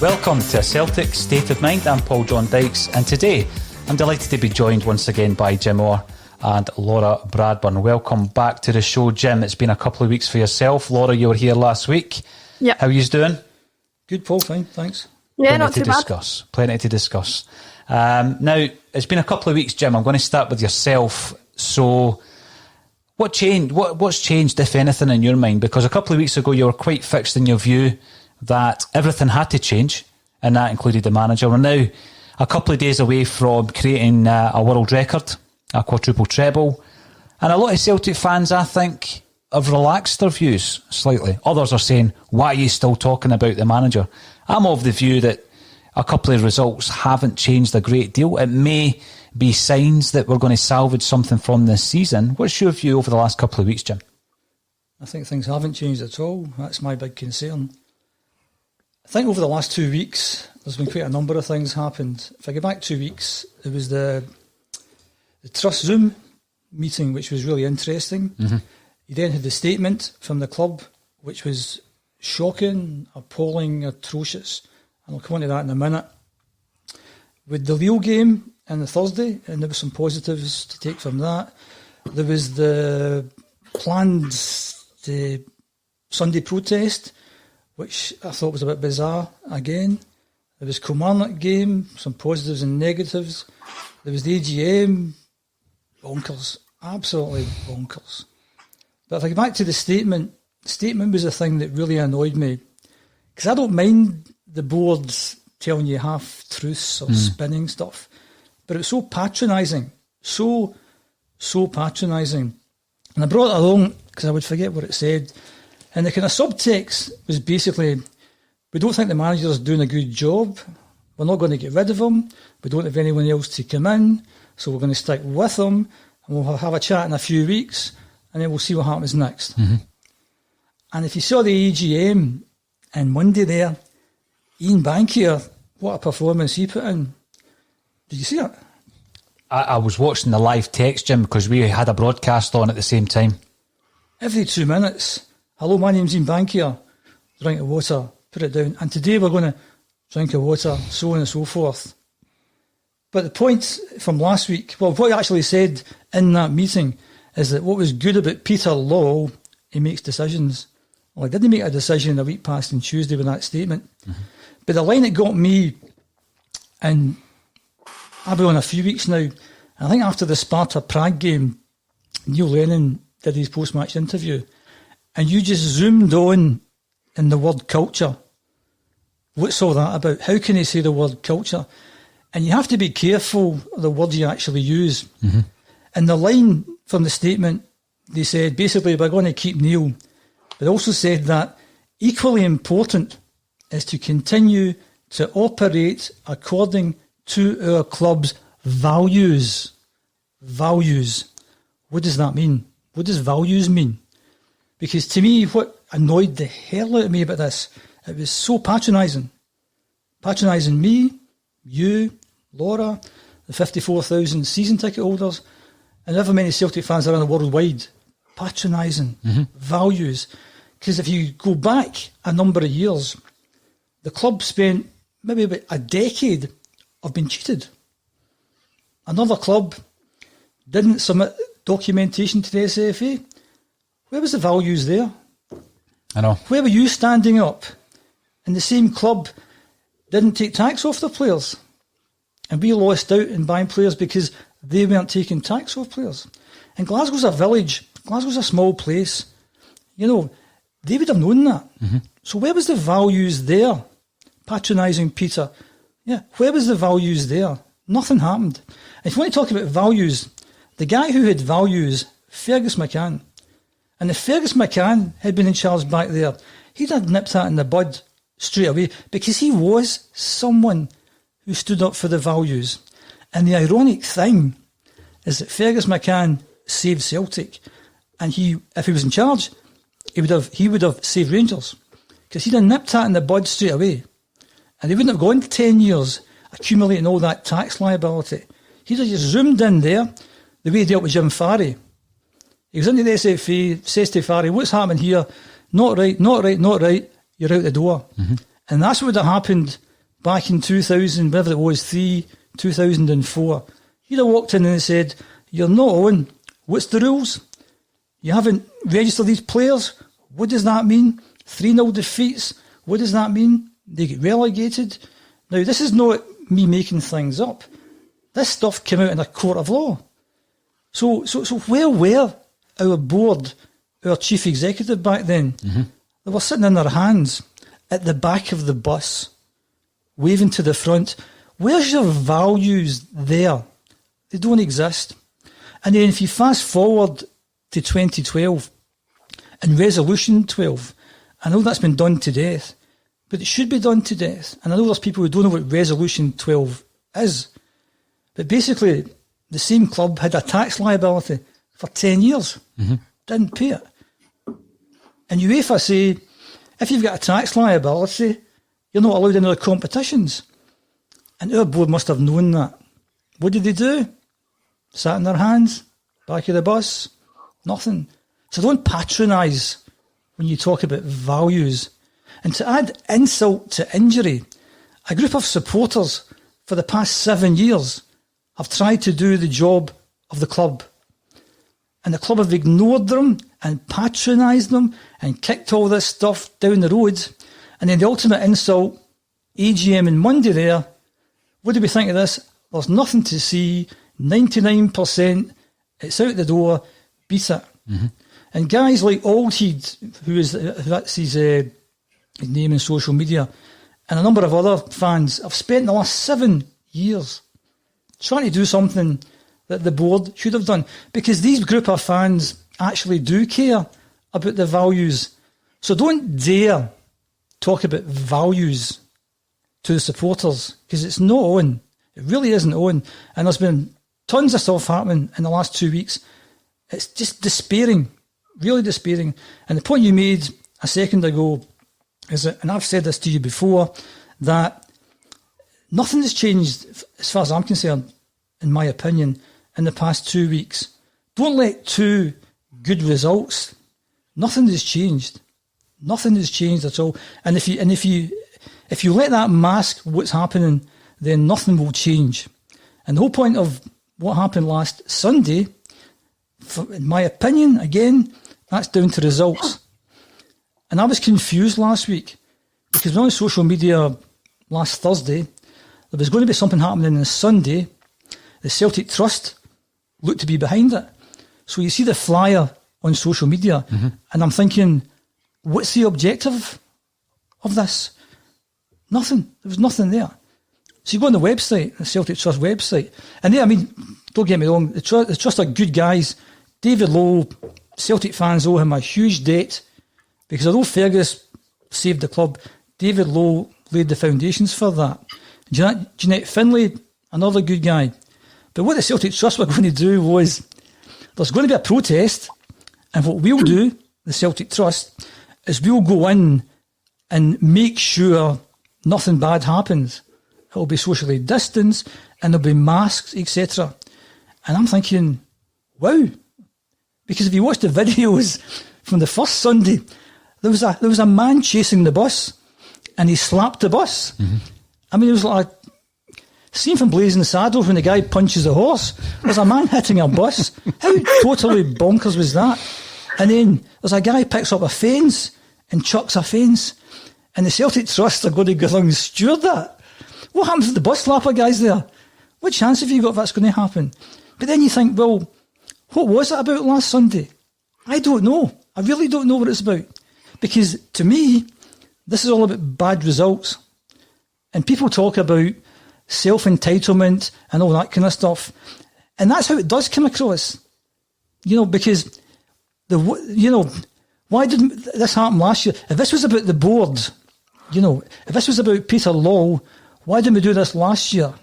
Welcome to Celtic State of Mind. I'm John Dykes, and today I'm delighted to be joined once again by Jim Orr and Laura Bradburn. Welcome back to the show, Jim. It's been a couple of weeks for yourself. Laura, you were here last week. Yeah. How are you doing? Good, Paul. Fine, thanks. Yeah, not too bad. Plenty to discuss. Now, it's been a couple of weeks, Jim. I'm going to start with yourself. So, what changed? What's changed, if anything, in your mind? Because a couple of weeks ago, you were quite fixed in your view that everything had to change, and that included the manager. We're now a couple of days away from creating a world record, a quadruple treble, and a lot of Celtic fans, I think, have relaxed their views slightly. Others are saying, why are you still talking about the manager? I'm of the view that a couple of results haven't changed a great deal. It may be signs that we're going to salvage something from this season. What's your view over the last couple of weeks, Jim? I think things haven't changed at all. That's my big concern. I think over the last 2 weeks, there's been quite a number of things happened. If I go back 2 weeks, it was the Trust Zoom meeting, which was really interesting. Mm-hmm. You then had the statement from the club, which was shocking, appalling, atrocious. And I'll come on to that in a minute. With the Lille game on the Thursday, and there were some positives to take from that. There was the planned Sunday protest, which I thought was a bit bizarre again. There was Kilmarnock game, some positives and negatives. There was the AGM, bonkers, absolutely bonkers. But if I go back to the statement was the thing that really annoyed me. Because I don't mind the boards telling you half-truths or spinning stuff. But it was so patronising, so patronising. And I brought it along because I would forget what it said. And the kind of subtext was basically, we don't think the manager's doing a good job. We're not going to get rid of him. We don't have anyone else to come in. So we're going to stick with him. And we'll have a chat in a few weeks. And then we'll see what happens next. Mm-hmm. And if you saw the AGM on Monday there, Ian Bankier, what a performance he put in. Did you see it? I was watching the live text, Jim, because we had a broadcast on at the same time. Every 2 minutes, hello, my name's Ian Bankier, drink of water, put it down. And today we're going to drink of water, so on and so forth. But the point from last week, well, what he actually said in that meeting is that what was good about Peter Law, he makes decisions. Well, he didn't make a decision a week past on Tuesday with that statement. Mm-hmm. But the line that got me, and I've been on a few weeks now, and I think after the Sparta Prague game, Neil Lennon did his post-match interview, and you just zoomed on in the word culture. What's all that about? How can he say the word culture? And you have to be careful of the words you actually use. Mm-hmm. And the line from the statement, they said, basically, we're going to keep Neil. But also said that equally important is to continue to operate according to our club's values. Values. What does that mean? What does values mean? Because to me, what annoyed the hell out of me about this, it was so patronising. Patronising me, you, Laura, the 54,000 season ticket holders, and however many Celtic fans are in the worldwide. Patronising. Mm-hmm. Values. Because if you go back a number of years, the club spent maybe about a decade of being cheated. Another club didn't submit documentation to the SFA. Where was the values there? I know. Where were you standing up? And the same club didn't take tax off the players. And we lost out in buying players because they weren't taking tax off players. And Glasgow's a village. Glasgow's a small place. You know, they would have known that. Mm-hmm. So where was the values there? Patronising Peter. Yeah, where was the values there? Nothing happened. And if you want to talk about values, the guy who had values, Fergus McCann. And if Fergus McCann had been in charge back there, he'd have nipped that in the bud straight away, because he was someone who stood up for the values. And the ironic thing is that Fergus McCann saved Celtic, and if he was in charge, he would have saved Rangers, because he'd have nipped that in the bud straight away, and they wouldn't have gone 10 years accumulating all that tax liability. He'd have just zoomed in there, the way he dealt with Jim Farry. He was into the SFA, says to Farry, what's happening here? Not right, not right, not right. You're out the door. Mm-hmm. And that's what would have happened back in 2000, whatever it was, 2004. He'd have walked in and said, you're not on. What's the rules? You haven't registered these players? What does that mean? 3-0 defeats? What does that mean? They get relegated? Now, this is not me making things up. This stuff came out in a court of law. So where were our board, our chief executive back then? Mm-hmm. They were sitting in their hands at the back of the bus, waving to the front. Where's your values there? They don't exist. And then if you fast forward to 2012 and Resolution 12, I know that's been done to death, but it should be done to death. And I know there's people who don't know what Resolution 12 is. But basically, the same club had a tax liability for 10 years. Mm-hmm. Didn't pay it. And UEFA say, if you've got a tax liability, you're not allowed into the competitions. And our board must have known that. What did they do? Sat in their hands, back of the bus, nothing. So don't patronise when you talk about values. And to add insult to injury, a group of supporters for the past 7 years have tried to do the job of the club. And the club have ignored them and patronised them and kicked all this stuff down the road. And then the ultimate insult, AGM on Monday there, what do we think of this? There's nothing to see, 99%, it's out the door, beat it. Mm-hmm. And guys like Aldheed, that's his name in social media, and a number of other fans have spent the last 7 years trying to do something that the board should have done, because these group of fans actually do care about the values. So don't dare talk about values to the supporters, because it's not on. It really isn't on. And there's been tons of stuff happening in the last 2 weeks. It's just despairing, really despairing. And the point you made a second ago is that, and I've said this to you before, that nothing has changed, as far as I'm concerned, in my opinion, in the past 2 weeks. Don't let 2 good results. Nothing has changed. Nothing has changed at all. And if you let that mask what's happening, then nothing will change. And the whole point of what happened last Sunday, in my opinion, again, that's down to results. And I was confused last week, because on social media last Thursday, there was going to be something happening on Sunday. The Celtic Trust looked to be behind it. So you see the flyer on social media, mm-hmm. and I'm thinking, what's the objective of this? Nothing. There was nothing there. So you go on the website, the Celtic Trust website, and there, I mean, don't get me wrong, the Trust are good guys. David Lowe, Celtic fans owe him a huge debt, because although Fergus saved the club, David Lowe laid the foundations for that. Jeanette Finlay, another good guy. But what the Celtic Trust were going to do was, there's going to be a protest, and what we'll do, the Celtic Trust, is we'll go in and make sure nothing bad happens. It'll be socially distanced, and there'll be masks, etc. And I'm thinking, wow. Because if you watch the videos from the first Sunday, there was a man chasing the bus, and he slapped the bus. Mm-hmm. I mean, it was like a scene from Blazing Saddles when the guy punches a horse. There's a man hitting a bus. How totally bonkers was that? And then there's a guy who picks up a fence and chucks a fence, and the Celtic Trust are going to go along and steward that. What happens to the bus slapper guys there? What chance have you got that's going to happen? But then you think, well, what was it about last Sunday? I don't know. I really don't know what it's about. Because to me, this is all about bad results. And people talk about self-entitlement and all that kind of stuff. And that's how it does come across. You know, because why didn't this happen last year? If this was about the board, if this was about Peter Law, why didn't we do this last year?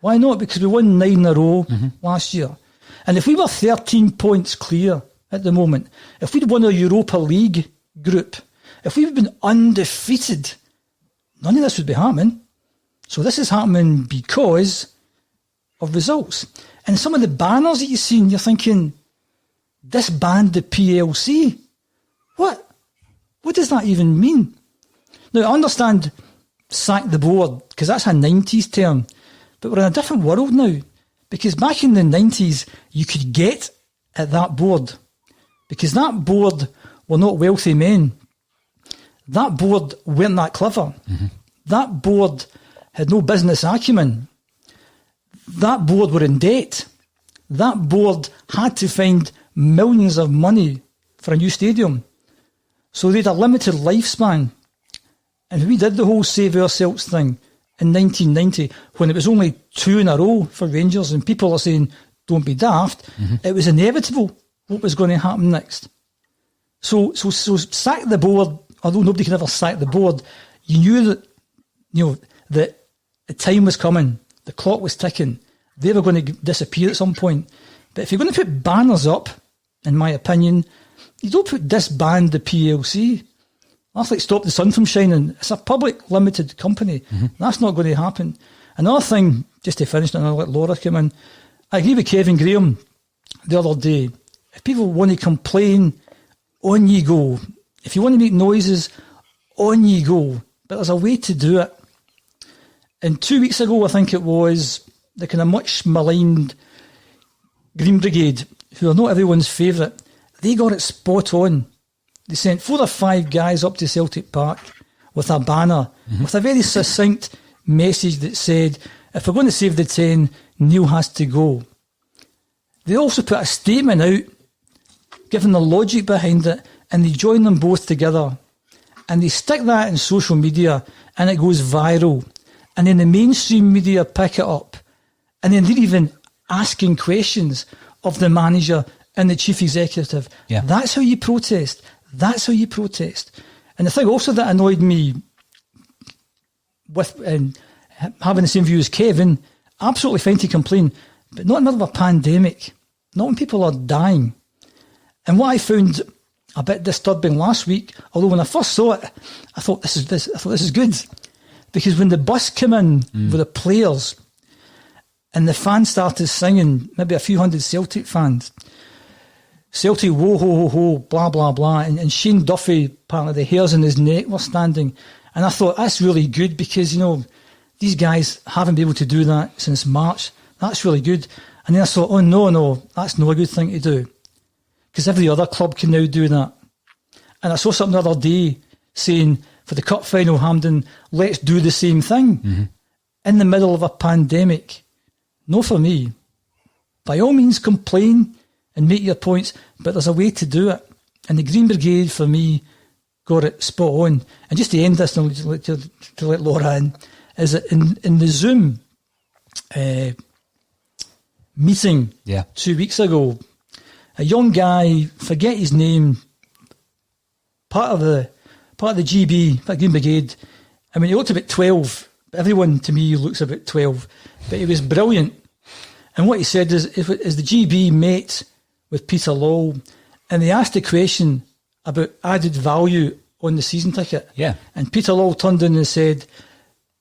Why not? Because we won 9 in a row last year. And if we were 13 points clear at the moment, if we'd won a Europa League group, if we'd been undefeated, none of this would be happening. So this is happening because of results. And some of the banners that you've seen, you're thinking, disband the PLC. What? What does that even mean? Now, I understand sack the board, because that's a 90s term, but we're in a different world now. Because back in the 90s, you could get at that board, because that board were not wealthy men. That board weren't that clever. That board had no business acumen. That board were in debt. That board had to find millions of money for a new stadium. So they had a limited lifespan. And we did the whole Save Our Celts thing in 1990, when it was only 2 in a row for Rangers, and people are saying, don't be daft. It was inevitable what was going to happen next. So sack the board, although nobody can ever sack the board. You knew that, that the time was coming, the clock was ticking, they were going to disappear at some point. But if you're going to put banners up, in my opinion, you don't put disband the PLC. That's like stop the sun from shining. It's a public limited company. That's not going to happen. Another thing, just to finish, and I'll let Laura come in. I agree with Kevin Graham the other day. If people want to complain, on you go. If you want to make noises, on you go. But there's a way to do it. And 2 weeks ago, I think it was, the kind of much maligned Green Brigade, who are not everyone's favourite, they got it spot on. They sent 4 or 5 guys up to Celtic Park with a banner, with a very succinct message that said, if we're going to save the 10, Neil has to go. They also put a statement out, giving the logic behind it, and they join them both together. And they stick that in social media, and it goes viral. And then the mainstream media pick it up. And then they're even asking questions of the manager and the chief executive. Yeah. That's how you protest. That's how you protest. And the thing also that annoyed me with having the same view as Kevin, absolutely fine to complain, but not in the middle of a pandemic, not when people are dying. And what I found a bit disturbing last week, although when I first saw it, I thought this is good. Because when the bus came in with the players and the fans started singing, maybe a few hundred Celtic fans, Celtic, whoa, ho, ho, ho, blah, blah, blah. And Shane Duffy, apparently the hairs in his neck were standing. And I thought, that's really good because, these guys haven't been able to do that since March. That's really good. And then I thought, oh, no, that's not a good thing to do. Because every other club can now do that. And I saw something the other day saying, for the cup final, Hampden, let's do the same thing. In the middle of a pandemic. No for me. By all means, complain and make your points, but there's a way to do it. And the Green Brigade, for me, got it spot on. And just to end this, and to let Laura in, is that in the Zoom meeting 2 weeks ago, a young guy, forget his name, part of the GB, part of Green Brigade. I mean, he looked about 12. Everyone to me looks about 12, but he was brilliant. And what he said is the GB met with Peter Law, and they asked a question about added value on the season ticket. Yeah. And Peter Law turned in and said,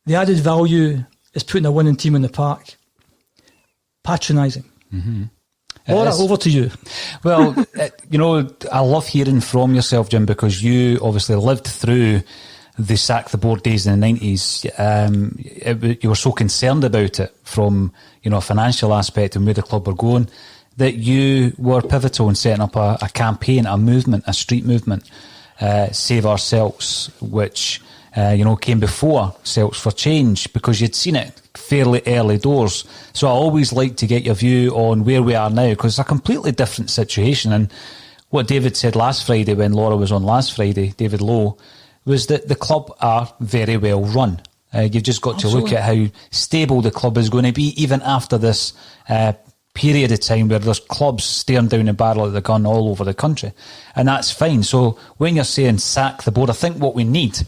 the added value is putting a winning team in the park. Patronising. Laura, over to you. Well, I love hearing from yourself, Jim, because you obviously lived through the sack the board days in the 90s. You were so concerned about it from, a financial aspect and where the club were going, that you were pivotal in setting up a campaign, a movement, a street movement, Save Our Celts, which, came before Celts for Change, because you'd seen it fairly early doors. So I always like to get your view on where we are now, because it's a completely different situation. And what David said last Friday, when Laura was on last Friday, David Lowe, was that the club are very well run. You've just got to look at how stable the club is going to be, even after this period of time where there's clubs staring down the barrel of the gun all over the country. And that's fine. So when you're saying sack the board, I think what we need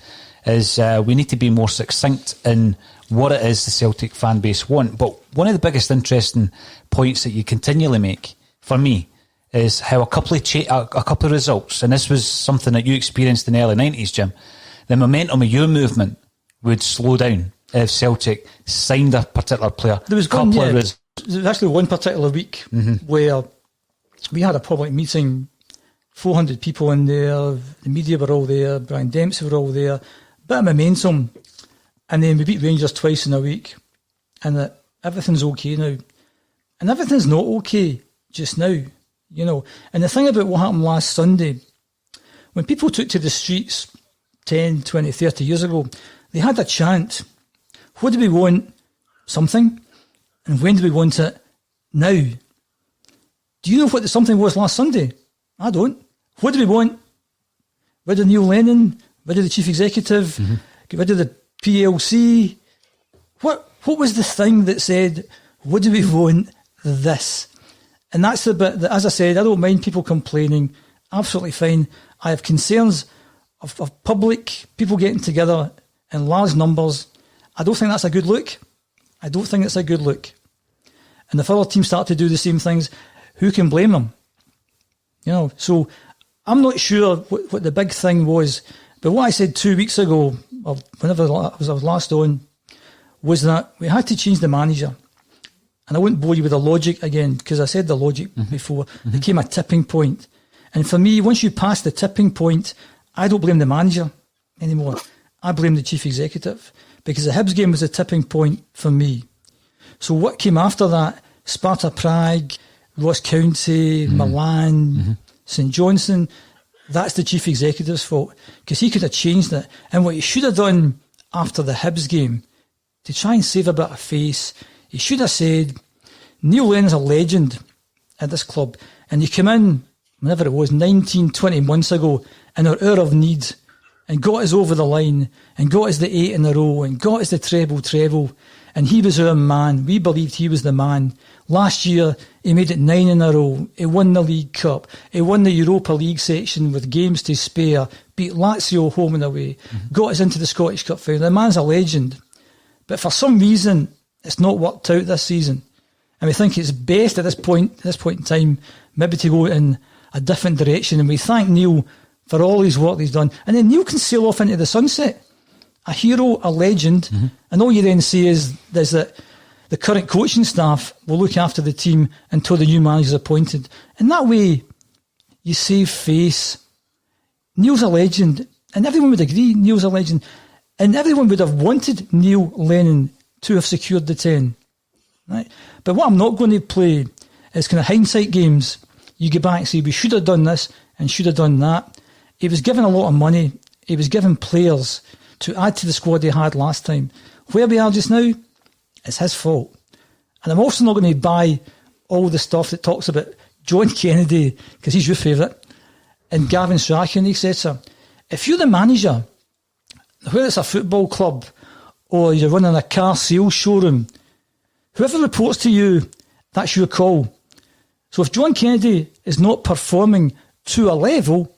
is we need to be more succinct in what it is the Celtic fan base want. But one of the biggest interesting points that you continually make, for me, is how a couple of results, and this was something that you experienced in the early 90s, Jim, the momentum of your movement would slow down if Celtic signed a particular player. There was actually one particular week where we had a public meeting, 400 people in there, the media were all there, Brian Dempsey were all there, bit of momentum, and then we beat Rangers twice in a week, and that everything's okay now. And everything's not okay just now, you know. And the thing about what happened last Sunday, when people took to the streets 10, 20, 30 years ago, they had a chant. What do we want? Something. And when do we want it? Now. Do you know what the something was last Sunday? I don't. What do we want? Rid of Neil Lennon? Rid of the chief executive? Get rid of the PLC? What was the thing that said, what do we want? This. And that's the bit that, as I said, I don't mind people complaining. Absolutely fine. I have concerns of public people getting together in large numbers. I don't think that's a good look. I don't think it's a good look. And if other teams start to do the same things, who can blame them? You know, so I'm not sure what the big thing was, but what I said 2 weeks ago, or whenever I was last on, was that we had to change the manager. And I wouldn't bore you with the logic again, because I said the logic before. There came a tipping point. And for me, once you pass the tipping point, I don't blame the manager anymore. I blame the chief executive, because the Hibs game was a tipping point for me. So what came after that, Sparta Prague, Ross County, Milan, St Johnstone, that's the chief executive's fault, because he could have changed it. And what he should have done after the Hibs game, to try and save a bit of face, he should have said, Neil Lennon's a legend at this club, and he came in, whenever it was, 19, 20 months ago, in our hour of need, and got us over the line, and got us the 8 in a row, and got us the treble, and he was our man. We believed he was the man. Last year, he made it 9 in a row. He won the League Cup. He won the Europa League section with games to spare, beat Lazio home and away, got us into the Scottish Cup final. The man's a legend. But for some reason, it's not worked out this season. And we think it's best at this point in time, maybe to go in a different direction. And we thank Neil for all his work he's done. And then Neil can sail off into the sunset. A hero, a legend. And all you then say is that the current coaching staff will look after the team until the new manager is appointed. And that way, you save face. Neil's a legend. And everyone would agree Neil's a legend. And everyone would have wanted Neil Lennon to have secured the 10. Right? But what I'm not going to play is kind of hindsight games. You go back and say, we should have done this and should have done that. He was given a lot of money. He was given players to add to the squad he had last time. Where we are just now, it's his fault. And I'm also not going to buy all the stuff that talks about John Kennedy, because he's your favourite, and Gavin Strachan, etc. If you're the manager, whether it's a football club or you're running a car sales showroom, whoever reports to you, that's your call. So if John Kennedy is not performing to a level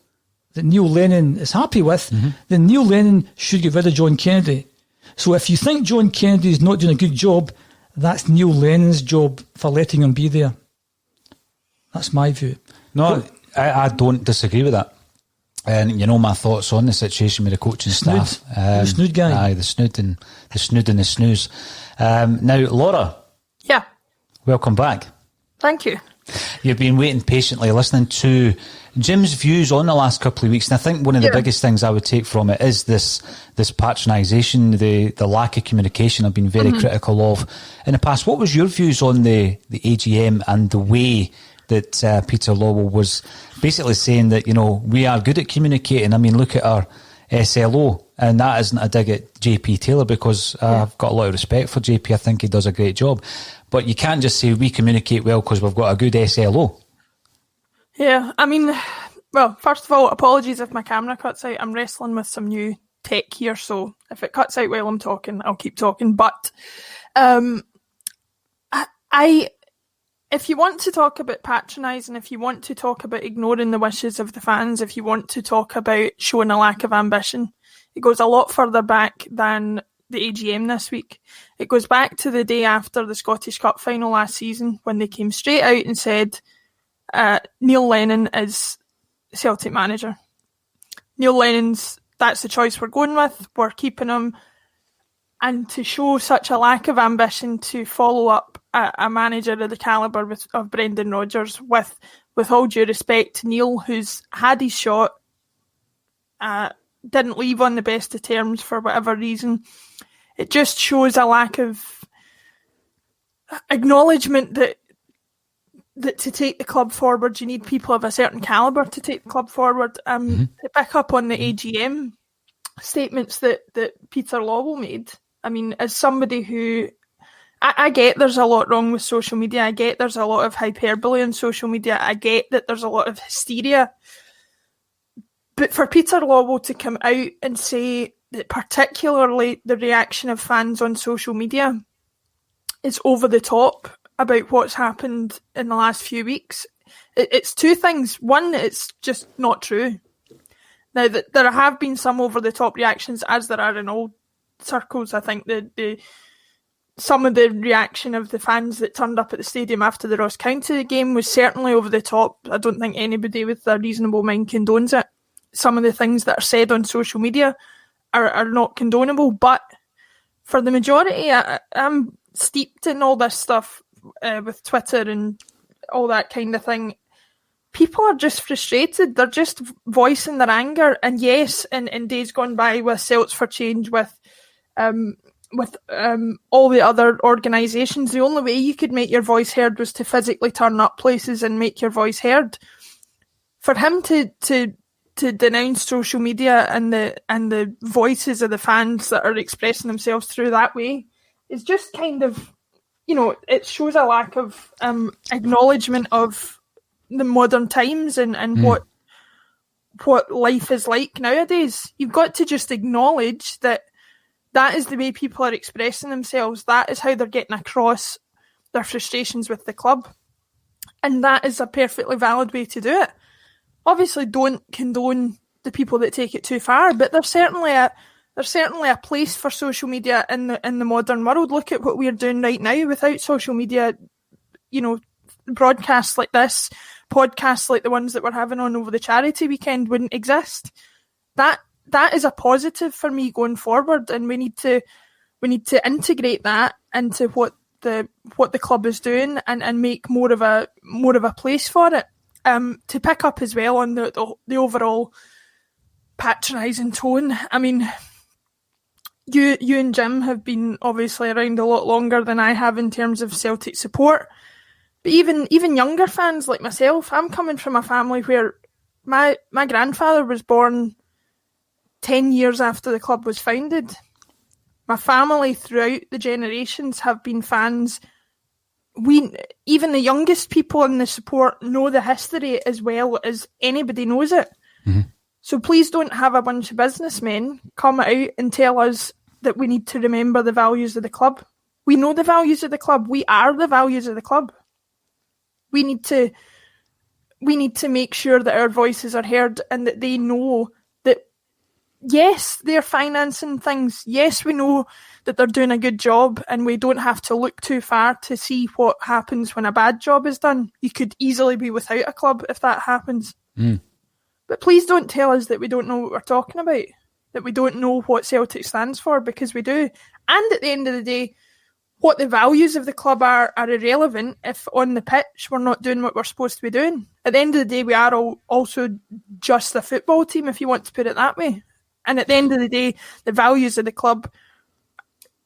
that Neil Lennon is happy with, then Neil Lennon should get rid of John Kennedy. So if you think John Kennedy is not doing a good job, that's Neil Lennon's job for letting him be there. That's my view. No, I don't disagree with that. And you know my thoughts on the situation with the coaching staff. The snood guy. Aye, the snood and the snooze. Now, Laura. Yeah. Welcome back. Thank you. You've been waiting patiently, listening to Jim's views on the last couple of weeks, and I think one of the biggest things I would take from it is this patronisation, the lack of communication I've been very critical of in the past. What was your views on the AGM and the way that Peter Lawwell was basically saying that, you know, we are good at communicating? I mean, look at our SLO, and that isn't a dig at JP Taylor, because I've got a lot of respect for JP. I think he does a great job. But you can't just say we communicate well because we've got a good SLO. Yeah, I mean, well, first of all, apologies if my camera cuts out. I'm wrestling with some new tech here, so if it cuts out while I'm talking, I'll keep talking. But if you want to talk about patronising, if you want to talk about ignoring the wishes of the fans, if you want to talk about showing a lack of ambition, it goes a lot further back than the AGM this week. It goes back to the day after the Scottish Cup final last season when they came straight out and said Neil Lennon is Celtic manager. Neil Lennon's, that's the choice we're going with, we're keeping him. And to show such a lack of ambition to follow up a manager of the calibre of Brendan Rodgers, with all due respect to Neil, who's had his shot, didn't leave on the best of terms for whatever reason. It just shows a lack of acknowledgement that to take the club forward, you need people of a certain calibre to take the club forward. To pick up on the AGM statements that Peter Lawwell made, I mean, as somebody who, I get there's a lot wrong with social media, I get there's a lot of hyperbole on social media, I get that there's a lot of hysteria, but for Peter Lawwell to come out and say that particularly the reaction of fans on social media is over the top about what's happened in the last few weeks, it's two things. One, it's just not true. Now, there have been some over the top reactions, as there are in all circles. I think some of the reaction of the fans that turned up at the stadium after the Ross County game was certainly over the top. I don't think anybody with a reasonable mind condones it. Some of the things that are said on social media are not condonable, but for the majority, I'm steeped in all this stuff with Twitter and all that kind of thing. People are just frustrated. They're just voicing their anger. And yes, in days gone by with Celts for Change, with all the other organisations, the only way you could make your voice heard was to physically turn up places and make your voice heard. For him to denounce social media and the voices of the fans that are expressing themselves through that way is just kind of, it shows a lack of acknowledgement of the modern times and what life is like nowadays. You've got to just acknowledge that is the way people are expressing themselves. That is how they're getting across their frustrations with the club. And that is a perfectly valid way to do it. Obviously, don't condone the people that take it too far, but there's certainly a place for social media in the modern world. Look at what we're doing right now. Without social media, broadcasts like this, podcasts like the ones that we're having on over the charity weekend wouldn't exist. That is a positive for me going forward, and we need to integrate that into what the club is doing and make more of a place for it. To pick up as well on the overall patronising tone. I mean, you and Jim have been obviously around a lot longer than I have in terms of Celtic support. But even younger fans like myself, I'm coming from a family where my grandfather was born 10 years after the club was founded. My family throughout the generations have been fans. Even the youngest people in the support know the history as well as anybody knows it. Mm-hmm. So please don't have a bunch of businessmen come out and tell us that we need to remember the values of the club. We know the values of the club. We are the values of the club. We need to make sure that our voices are heard and that they know that, yes, they're financing things. Yes, we know that they're doing a good job and we don't have to look too far to see what happens when a bad job is done. You could easily be without a club if that happens. Mm. But please don't tell us that we don't know what we're talking about, that we don't know what Celtic stands for, because we do. And at the end of the day, what the values of the club are irrelevant if on the pitch we're not doing what we're supposed to be doing. At the end of the day, we are also just a football team, if you want to put it that way. And at the end of the day, the values of the club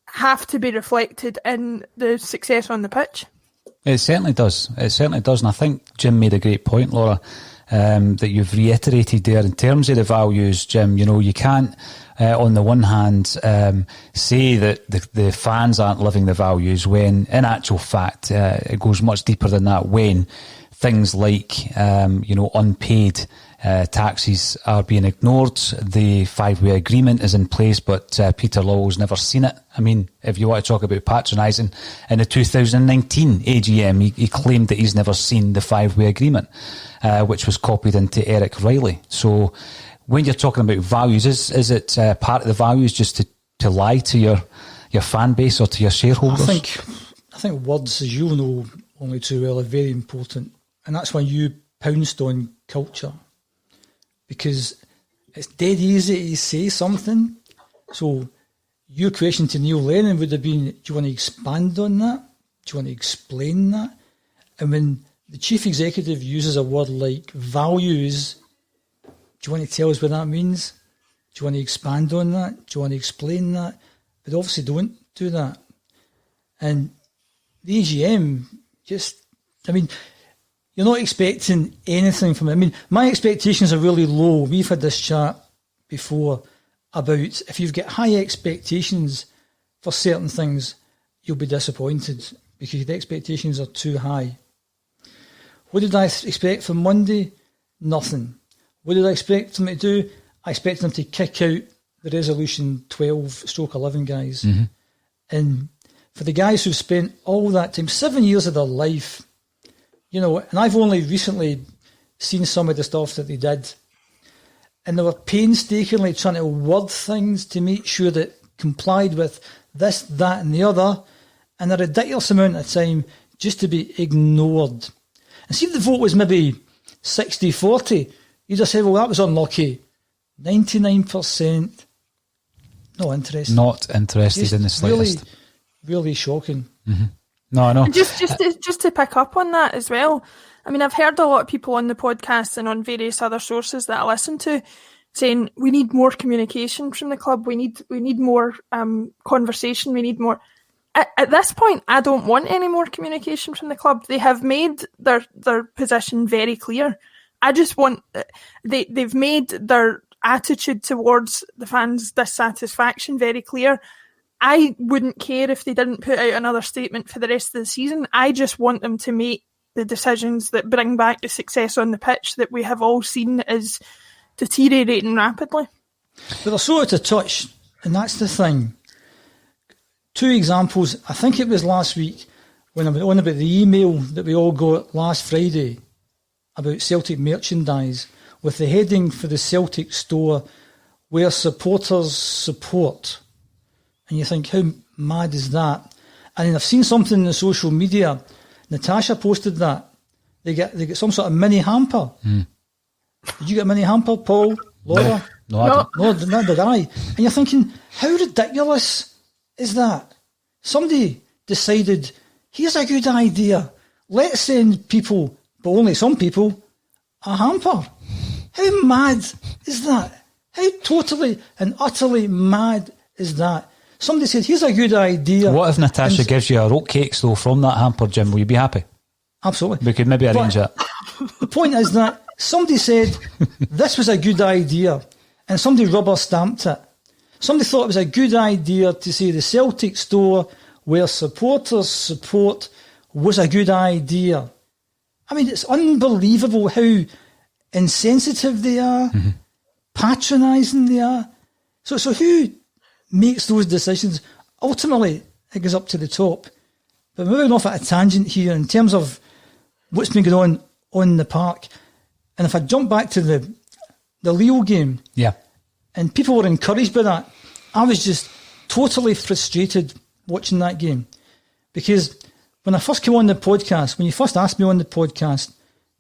have to be reflected in the success on the pitch. It certainly does. It certainly does. And I think Jim made a great point, Laura, that you've reiterated there in terms of the values, Jim. You can't, on the one hand, say that the fans aren't living the values when, in actual fact, it goes much deeper than that when things like, unpaid taxes are being ignored. The 5-way agreement is in place, but Peter Lawwell's never seen it. I mean, if you want to talk about patronising, in the 2019 AGM, he claimed that he's never seen the 5-way agreement, which was copied into Eric Riley. So when you're talking about values, is it part of the values just to lie to your fan base or to your shareholders? I think words, as you'll know only too well, are very important. And that's why you pounced on culture. Because it's dead easy to say something. So your question to Neil Lennon would have been, do you want to expand on that? Do you want to explain that? And when the chief executive uses a word like values, do you want to tell us what that means? Do you want to expand on that? Do you want to explain that? But obviously don't do that. And the AGM you're not expecting anything from it. I mean, my expectations are really low. We've had this chat before about if you've got high expectations for certain things, you'll be disappointed because the expectations are too high. What did I expect from Monday? Nothing. What did I expect them to do? I expected them to kick out the Resolution 12/11 guys. Mm-hmm. And for the guys who've spent all that time, 7 years of their life, and I've only recently seen some of the stuff that they did, and they were painstakingly trying to word things to make sure that it complied with this, that and the other, and a ridiculous amount of time just to be ignored. And see if the vote was maybe 60-40, you'd have said, well, that was unlucky. 99% not interested. Not interested just in the slightest. Really, really shocking. Mm-hmm. No, I know. And just to pick up on that as well, I mean, I've heard a lot of people on the podcast and on various other sources that I listen to saying we need more communication from the club. We need more conversation. We need more. At this point, I don't want any more communication from the club. They have made their position very clear. I just want they've made their attitude towards the fans' dissatisfaction very clear. I wouldn't care if they didn't put out another statement for the rest of the season. I just want them to make the decisions that bring back the success on the pitch that we have all seen is deteriorating rapidly. But they're so out of touch, and that's the thing. 2 examples. I think it was last week when I went on about the email that we all got last Friday about Celtic merchandise with the heading for the Celtic store where supporters support. And you think, how mad is that? And then I've seen something in the social media. Natasha posted that. They get some sort of mini hamper. Mm. Did you get a mini hamper, Paul? Laura? No, I didn't. No, did I. And you're thinking, how ridiculous is that? Somebody decided, here's a good idea. Let's send people, but only some people, a hamper. How mad is that? How totally and utterly mad is that? Somebody said, here's a good idea. What if Natasha gives you a oatcakes, though, from that hamper, Jim? Will you be happy? Absolutely. We could maybe arrange that. The point is that somebody said this was a good idea, and somebody rubber stamped it. Somebody thought it was a good idea to say the Celtic store where supporters support was a good idea. I mean, it's unbelievable how insensitive they are, mm-hmm. patronising they are. So who makes those decisions? Ultimately, it goes up to the top. But moving off at a tangent here in terms of what's been going on the park, and if I jump back to the Leo game, yeah, and people were encouraged by that, I was just totally frustrated watching that game. Because when I first came on the podcast, when you first asked me on the podcast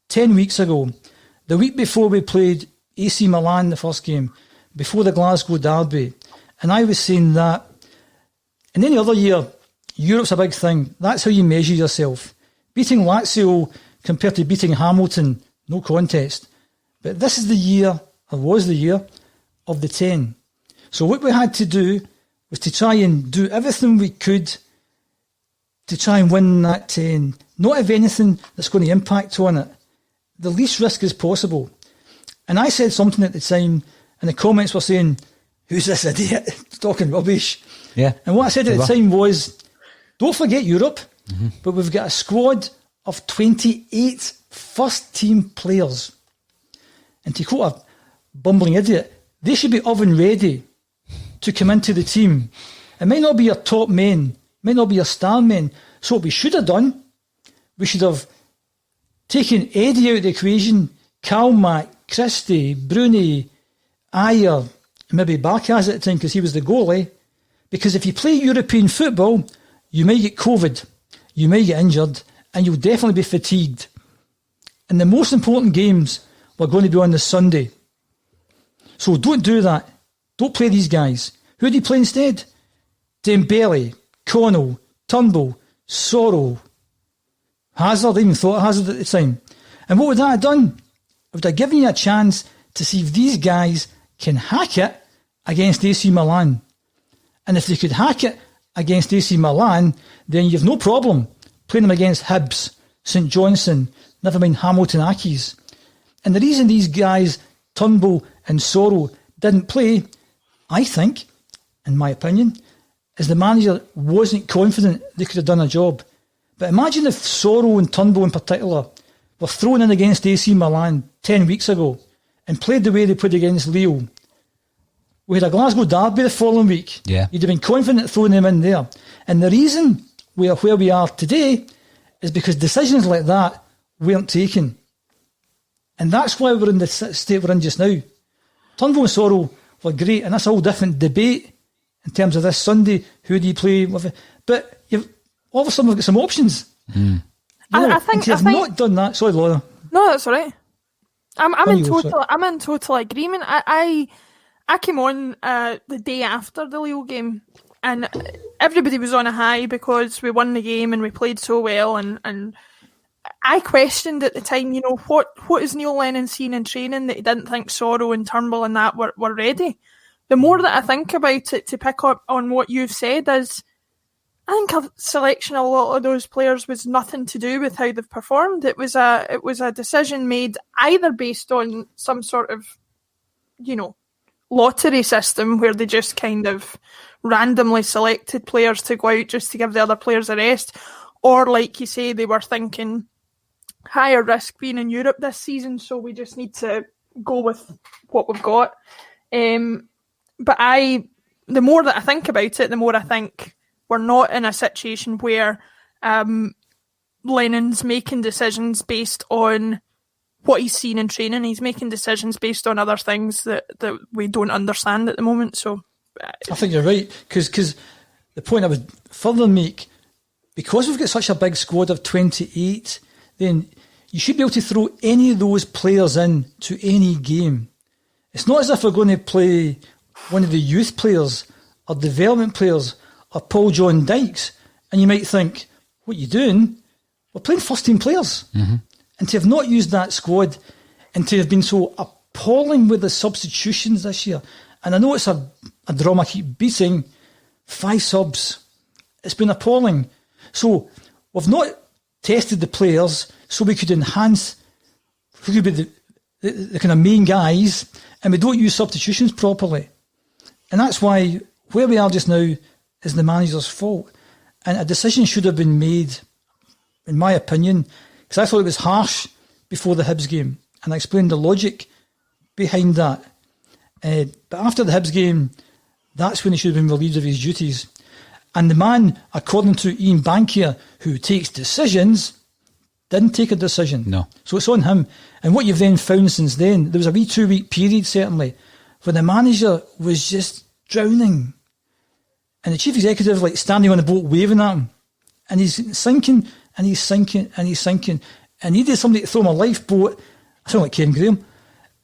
10 weeks ago, the week before we played AC Milan the first game, before the Glasgow derby, and I was saying that in any other year, Europe's a big thing. That's how you measure yourself. Beating Lazio compared to beating Hamilton, no contest. But this is the year, or was the year, of the 10. So what we had to do was to try and do everything we could to try and win that 10. Not have anything that's going to impact on it. The least risk as possible. And I said something at the time, and the comments were saying, who's this idiot talking rubbish? Yeah. And what I said at the time was, don't forget Europe, mm-hmm. but we've got a squad of 28 first-team players. And to quote a bumbling idiot, they should be oven ready to come into the team. It might not be your top men, might not be your star men. So what we should have done, we should have taken Eddie out of the equation, Calmack, Christie, Bruni, Ayer, maybe Barkas at the time because he was the goalie. Because if you play European football, you might get COVID, you might get injured, and you'll definitely be fatigued. And the most important games were going to be on the Sunday. So don't do that. Don't play these guys. Who do you play instead? Dembele, Connell, Turnbull, Sorrow, Hazard. I even thought of Hazard at the time. And what would that have done? It would have given you a chance to see if these guys can hack it against AC Milan. And if they could hack it against AC Milan, then you've no problem playing them against Hibs, St Johnstone, never mind Hamilton Accies. And the reason these guys, Turnbull and Sorrow, didn't play, I think, in my opinion, is the manager wasn't confident they could have done a job. But imagine if Sorrow and Turnbull in particular were thrown in against AC Milan 10 weeks ago and played the way they played against Lille. We had a Glasgow derby the following week. Yeah. You'd have been confident throwing them in there. And the reason we are where we are today is because decisions like that weren't taken. And that's why we're in the state we're in just now. Turnbull and Sorrow were great, and that's a whole different debate in terms of this Sunday. Who do you play with? But all of a sudden we've got some options. Mm. I think not done that. Sorry, Laura. No, that's all right. I'm in total agreement. I came on the day after the Lille game, and everybody was on a high because we won the game and we played so well. And I questioned at the time, what is Neil Lennon seeing in training that he didn't think Sorrow and Turnbull and that were ready? The more that I think about it, to pick up on what you've said, is I think a selection of a lot of those players was nothing to do with how they've performed. It was a decision made either based on some sort of, lottery system where they just kind of randomly selected players to go out just to give the other players a rest, or like you say, they were thinking higher risk being in Europe this season, so we just need to go with what we've got. But the more that I think about it, the more I think we're not in a situation where Lennon's making decisions based on what he's seen in training. He's making decisions based on other things that we don't understand at the moment. So I think you're right, because the point I would further make, because we've got such a big squad of 28, then you should be able to throw any of those players in to any game. It's not as if we're going to play one of the youth players or development players or Paul John Dykes, and you might think, what are you doing? We're playing first team players. Mm-hmm. And to have not used that squad and to have been so appalling with the substitutions this year, and I know it's a drum I keep beating, 5 subs. It's been appalling. So we've not tested the players so we could enhance who could be the kind of main guys, and we don't use substitutions properly. And that's why where we are just now is the manager's fault. And a decision should have been made, in my opinion, because I thought it was harsh before the Hibs game, and I explained the logic behind that. But after the Hibs game, that's when he should have been relieved of his duties. And the man, according to Ian Bankier, who takes decisions, didn't take a decision. No. So it's on him. And what you've then found since then, there was a wee 2-week period, certainly, when the manager was just drowning. And the chief executive, standing on the boat waving at him. And he's sinking, and he's sinking, and he's sinking. And he needed somebody to throw him a lifeboat. I sound like Ken Graham.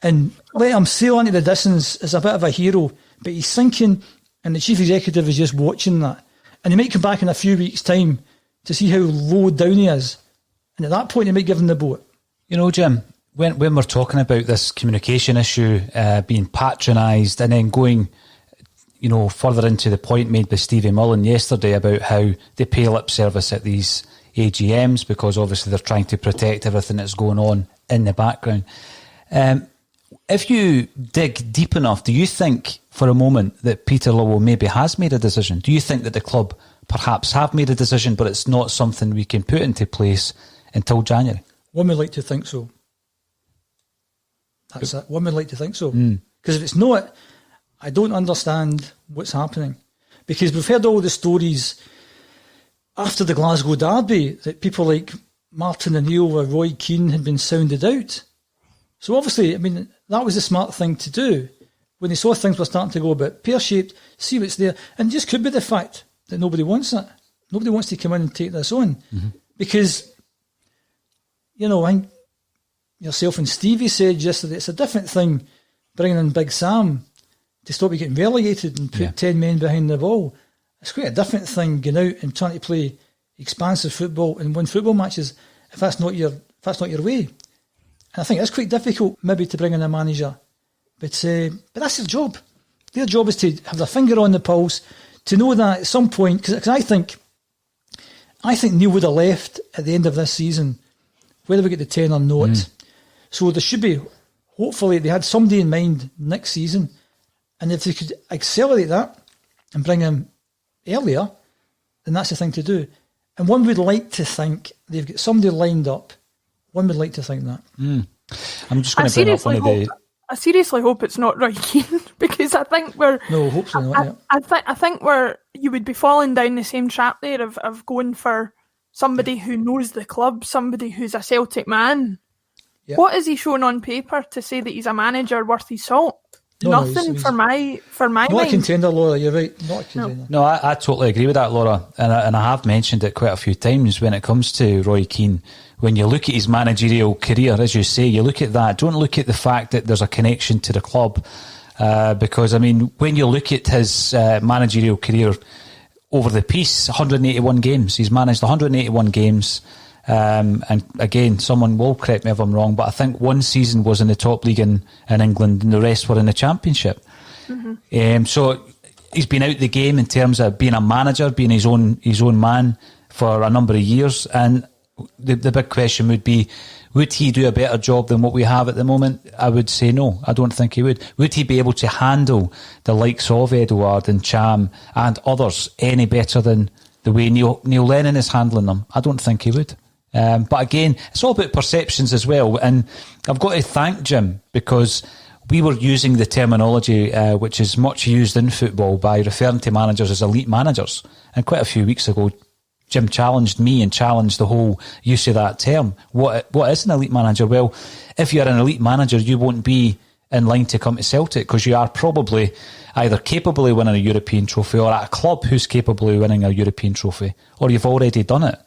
And let him sail into the distance as a bit of a hero. But he's sinking, and the chief executive is just watching that. And he might come back in a few weeks' time to see how low down he is. And at that point, he might give him the boat. Jim, when we're talking about this communication issue being patronised and then going, further into the point made by Stevie Mullen yesterday about how they pay lip service at these AGMs because obviously they're trying to protect everything that's going on in the background. If you dig deep enough, do you think for a moment that Peter Lawwell maybe has made a decision? Do you think that the club perhaps have made a decision, but it's not something we can put into place until January? One would like to think so. That's it. One would like to think so. Because if it's not, I don't understand what's happening. Because we've heard all the stories after the Glasgow Derby that people like Martin O'Neill or Roy Keane had been sounded out. So obviously, I mean, that was the smart thing to do when they saw things were starting to go a bit pear-shaped, see what's there. And it just could be the fact that nobody wants it. Nobody wants to come in and take this on. Because, you know, I think yourself and Stevie said yesterday, it's a different thing bringing in Big Sam to stop you getting relegated and put 10 men behind the ball. It's quite a different thing going out and trying to play expansive football and win football matches if that's not your way. And I think it's quite difficult maybe to bring in a manager. But that's their job. Their job is to have their finger on the pulse, to know that at some point, because I think Neil would have left at the end of this season, whether we get the 10 or not. So there should be, hopefully, they had somebody in mind next season. And if they could accelerate that and bring him earlier, then that's the thing to do. And one would like to think they've got somebody lined up. One would like to think that. I'm just going to bring up one of the... I seriously hope it's not Roy Keane, because I think we're... No, hopefully not, I think you would be falling down the same trap there of going for somebody who knows the club, somebody who's a Celtic man. Yeah. What is he shown on paper to say that he's a manager worth his salt? Nothing for my not mind. A contender, Laura, you're right. Not a contender. No, I totally agree with that, Laura. And I have mentioned it quite a few times when it comes to Roy Keane. When you look at his managerial career, as you say, you look at that. Don't look at the fact that there's a connection to the club. Because, I mean, when you look at his managerial career over the piece, 181 games. He's managed 181 games. And again, someone will correct me if I'm wrong, but I think one season was in the top league in England and the rest were in the Championship. So he's been out the game in terms of being a manager, being his own man for a number of years. And the big question would be, would he do a better job than what we have at the moment? I would say no. I don't think he would. Would he be able to handle the likes of Edouard and Cham and others any better than the way Neil Lennon is handling them? I don't think he would. But again, it's all about perceptions as well. And I've got to thank Jim, because we were using the terminology which is much used in football by referring to managers as elite managers. And quite a few weeks ago, Jim challenged me and challenged the whole use of that term. What is an elite manager? Well, if you're an elite manager, you won't be in line to come to Celtic because you are probably either capable of winning a European trophy or at a club who's capable of winning a European trophy, or you've already done it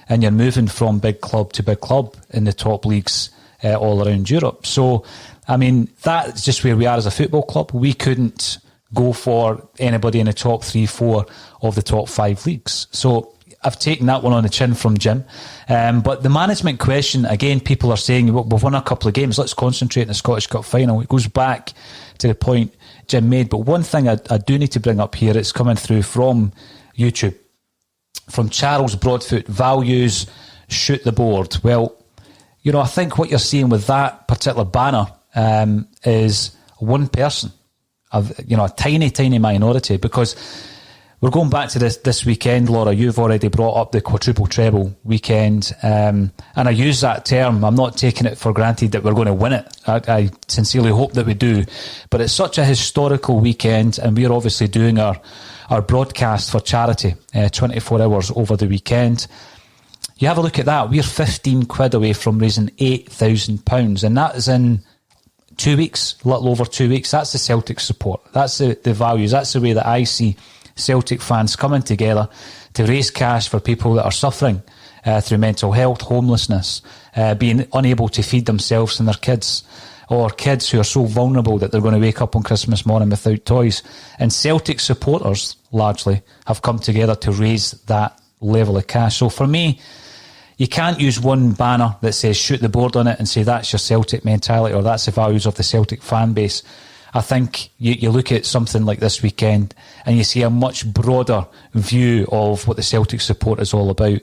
and you're moving from big club to big club in the top leagues all around Europe. So, I mean, that's just where we are as a football club. We couldn't go for anybody in the top 3-4 of the top 5 leagues. So I've taken that one on the chin from Jim. But the management question, again, people are saying, we've won a couple of games, let's concentrate on the Scottish Cup final. It goes back to the point Jim made. But one thing I do need to bring up here, it's coming through from YouTube, from Charles Broadfoot, values, shoot the board. Well, you know, I think what you're seeing with that particular banner is one person, a tiny minority, because we're going back to this weekend, Laura. You've already brought up the quadruple treble weekend. And I use that term. I'm not taking it for granted that we're going to win it. I sincerely hope that we do. But it's such a historical weekend, and we're obviously doing our broadcast for charity, 24 hours over the weekend. You have a look at that. We're 15 quid away from raising £8,000. And that is in 2 weeks, a little over 2 weeks. That's the Celtic support. That's the values. That's the way that I see Celtic fans coming together to raise cash for people that are suffering through mental health, homelessness, being unable to feed themselves and their kids, or kids who are so vulnerable that they're going to wake up on Christmas morning without toys. And Celtic supporters, largely, have come together to raise that level of cash. So for me, you can't use one banner that says shoot the board on it and say that's your Celtic mentality or that's the values of the Celtic fan base. I think you look at something like this weekend and you see a much broader view of what the Celtic support is all about.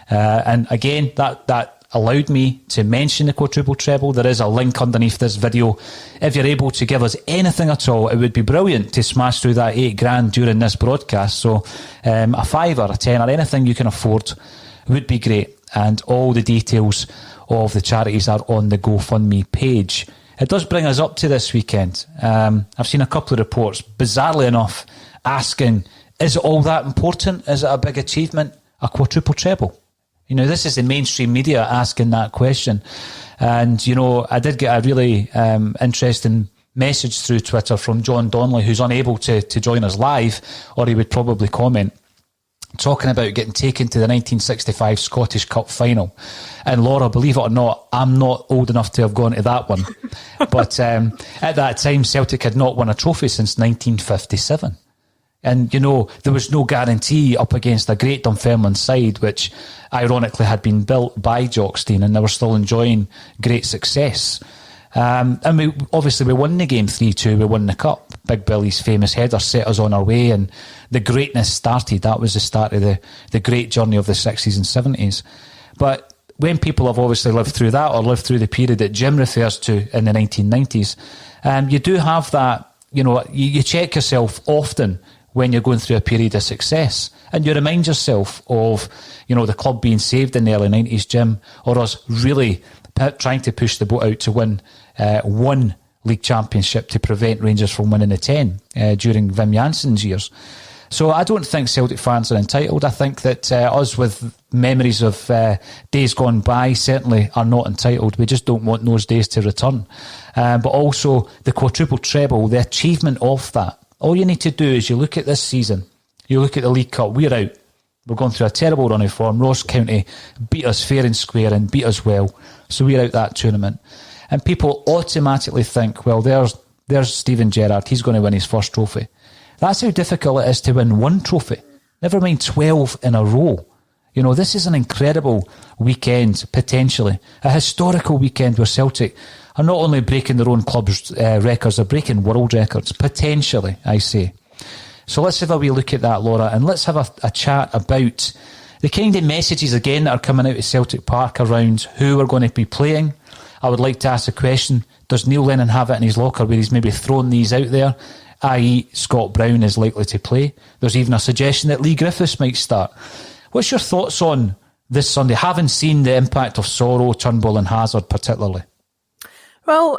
And again, that allowed me to mention the quadruple treble. There is a link underneath this video. If you're able to give us anything at all, it would be brilliant to smash through that $8,000 during this broadcast. So a fiver, a tenner, anything you can afford would be great. And all the details of the charities are on the GoFundMe page. it does bring us up to this weekend. I've seen a couple of reports, bizarrely enough, asking, is it all that important? Is it a big achievement? A quadruple treble? You know, this is the mainstream media asking that question. And, you know, I did get a really interesting message through Twitter from John Donnelly, who's unable to join us live, or he would probably comment, talking about getting taken to the 1965 Scottish Cup final. And Laura, believe it or not, I'm not old enough to have gone to that one. But at that time, Celtic had not won a trophy since 1957. And, you know, there was no guarantee up against a great Dunfermline side, which ironically had been built by Jockstein, and they were still enjoying great success. And we won the game 3-2, we won the cup. Big Billy's famous header set us on our way, and the greatness started. That was the start of the great journey of the 60s and 70s. But when people have obviously lived through that, or lived through the period that Jim refers to in the 1990s, you do have that, you know, you check yourself often when you're going through a period of success, and you remind yourself of, you know, the club being saved in the early 90s, Jim, or us really trying to push the boat out to win one league championship to prevent Rangers from winning the 10 during Wim Janssen's years. So I don't think Celtic fans are entitled. I think that us with memories of days gone by certainly are not entitled. We just don't want those days to return. But also the quadruple treble, the achievement of that. All you need to do is you look at this season, you look at the League Cup, we're out. We're going through a terrible run of form. Ross County beat us fair and square and beat us well. So we're out that tournament. And people automatically think, well, there's Steven Gerrard. He's going to win his first trophy. That's how difficult it is to win one trophy. Never mind 12 in a row. You know, this is an incredible weekend, potentially. A historical weekend where Celtic are not only breaking their own club's records, they're breaking world records. Potentially, I say. So let's have a wee look at that, Laura, and let's have a chat about the kind of messages, again, that are coming out of Celtic Park around who we're going to be playing. I would like to ask the question, does Neil Lennon have it in his locker where he's maybe thrown these out there, i.e. Scott Brown is likely to play? There's even a suggestion that Lee Griffiths might start. What's your thoughts on this Sunday, having seen the impact of Soro, Turnbull and Hazard particularly? Well,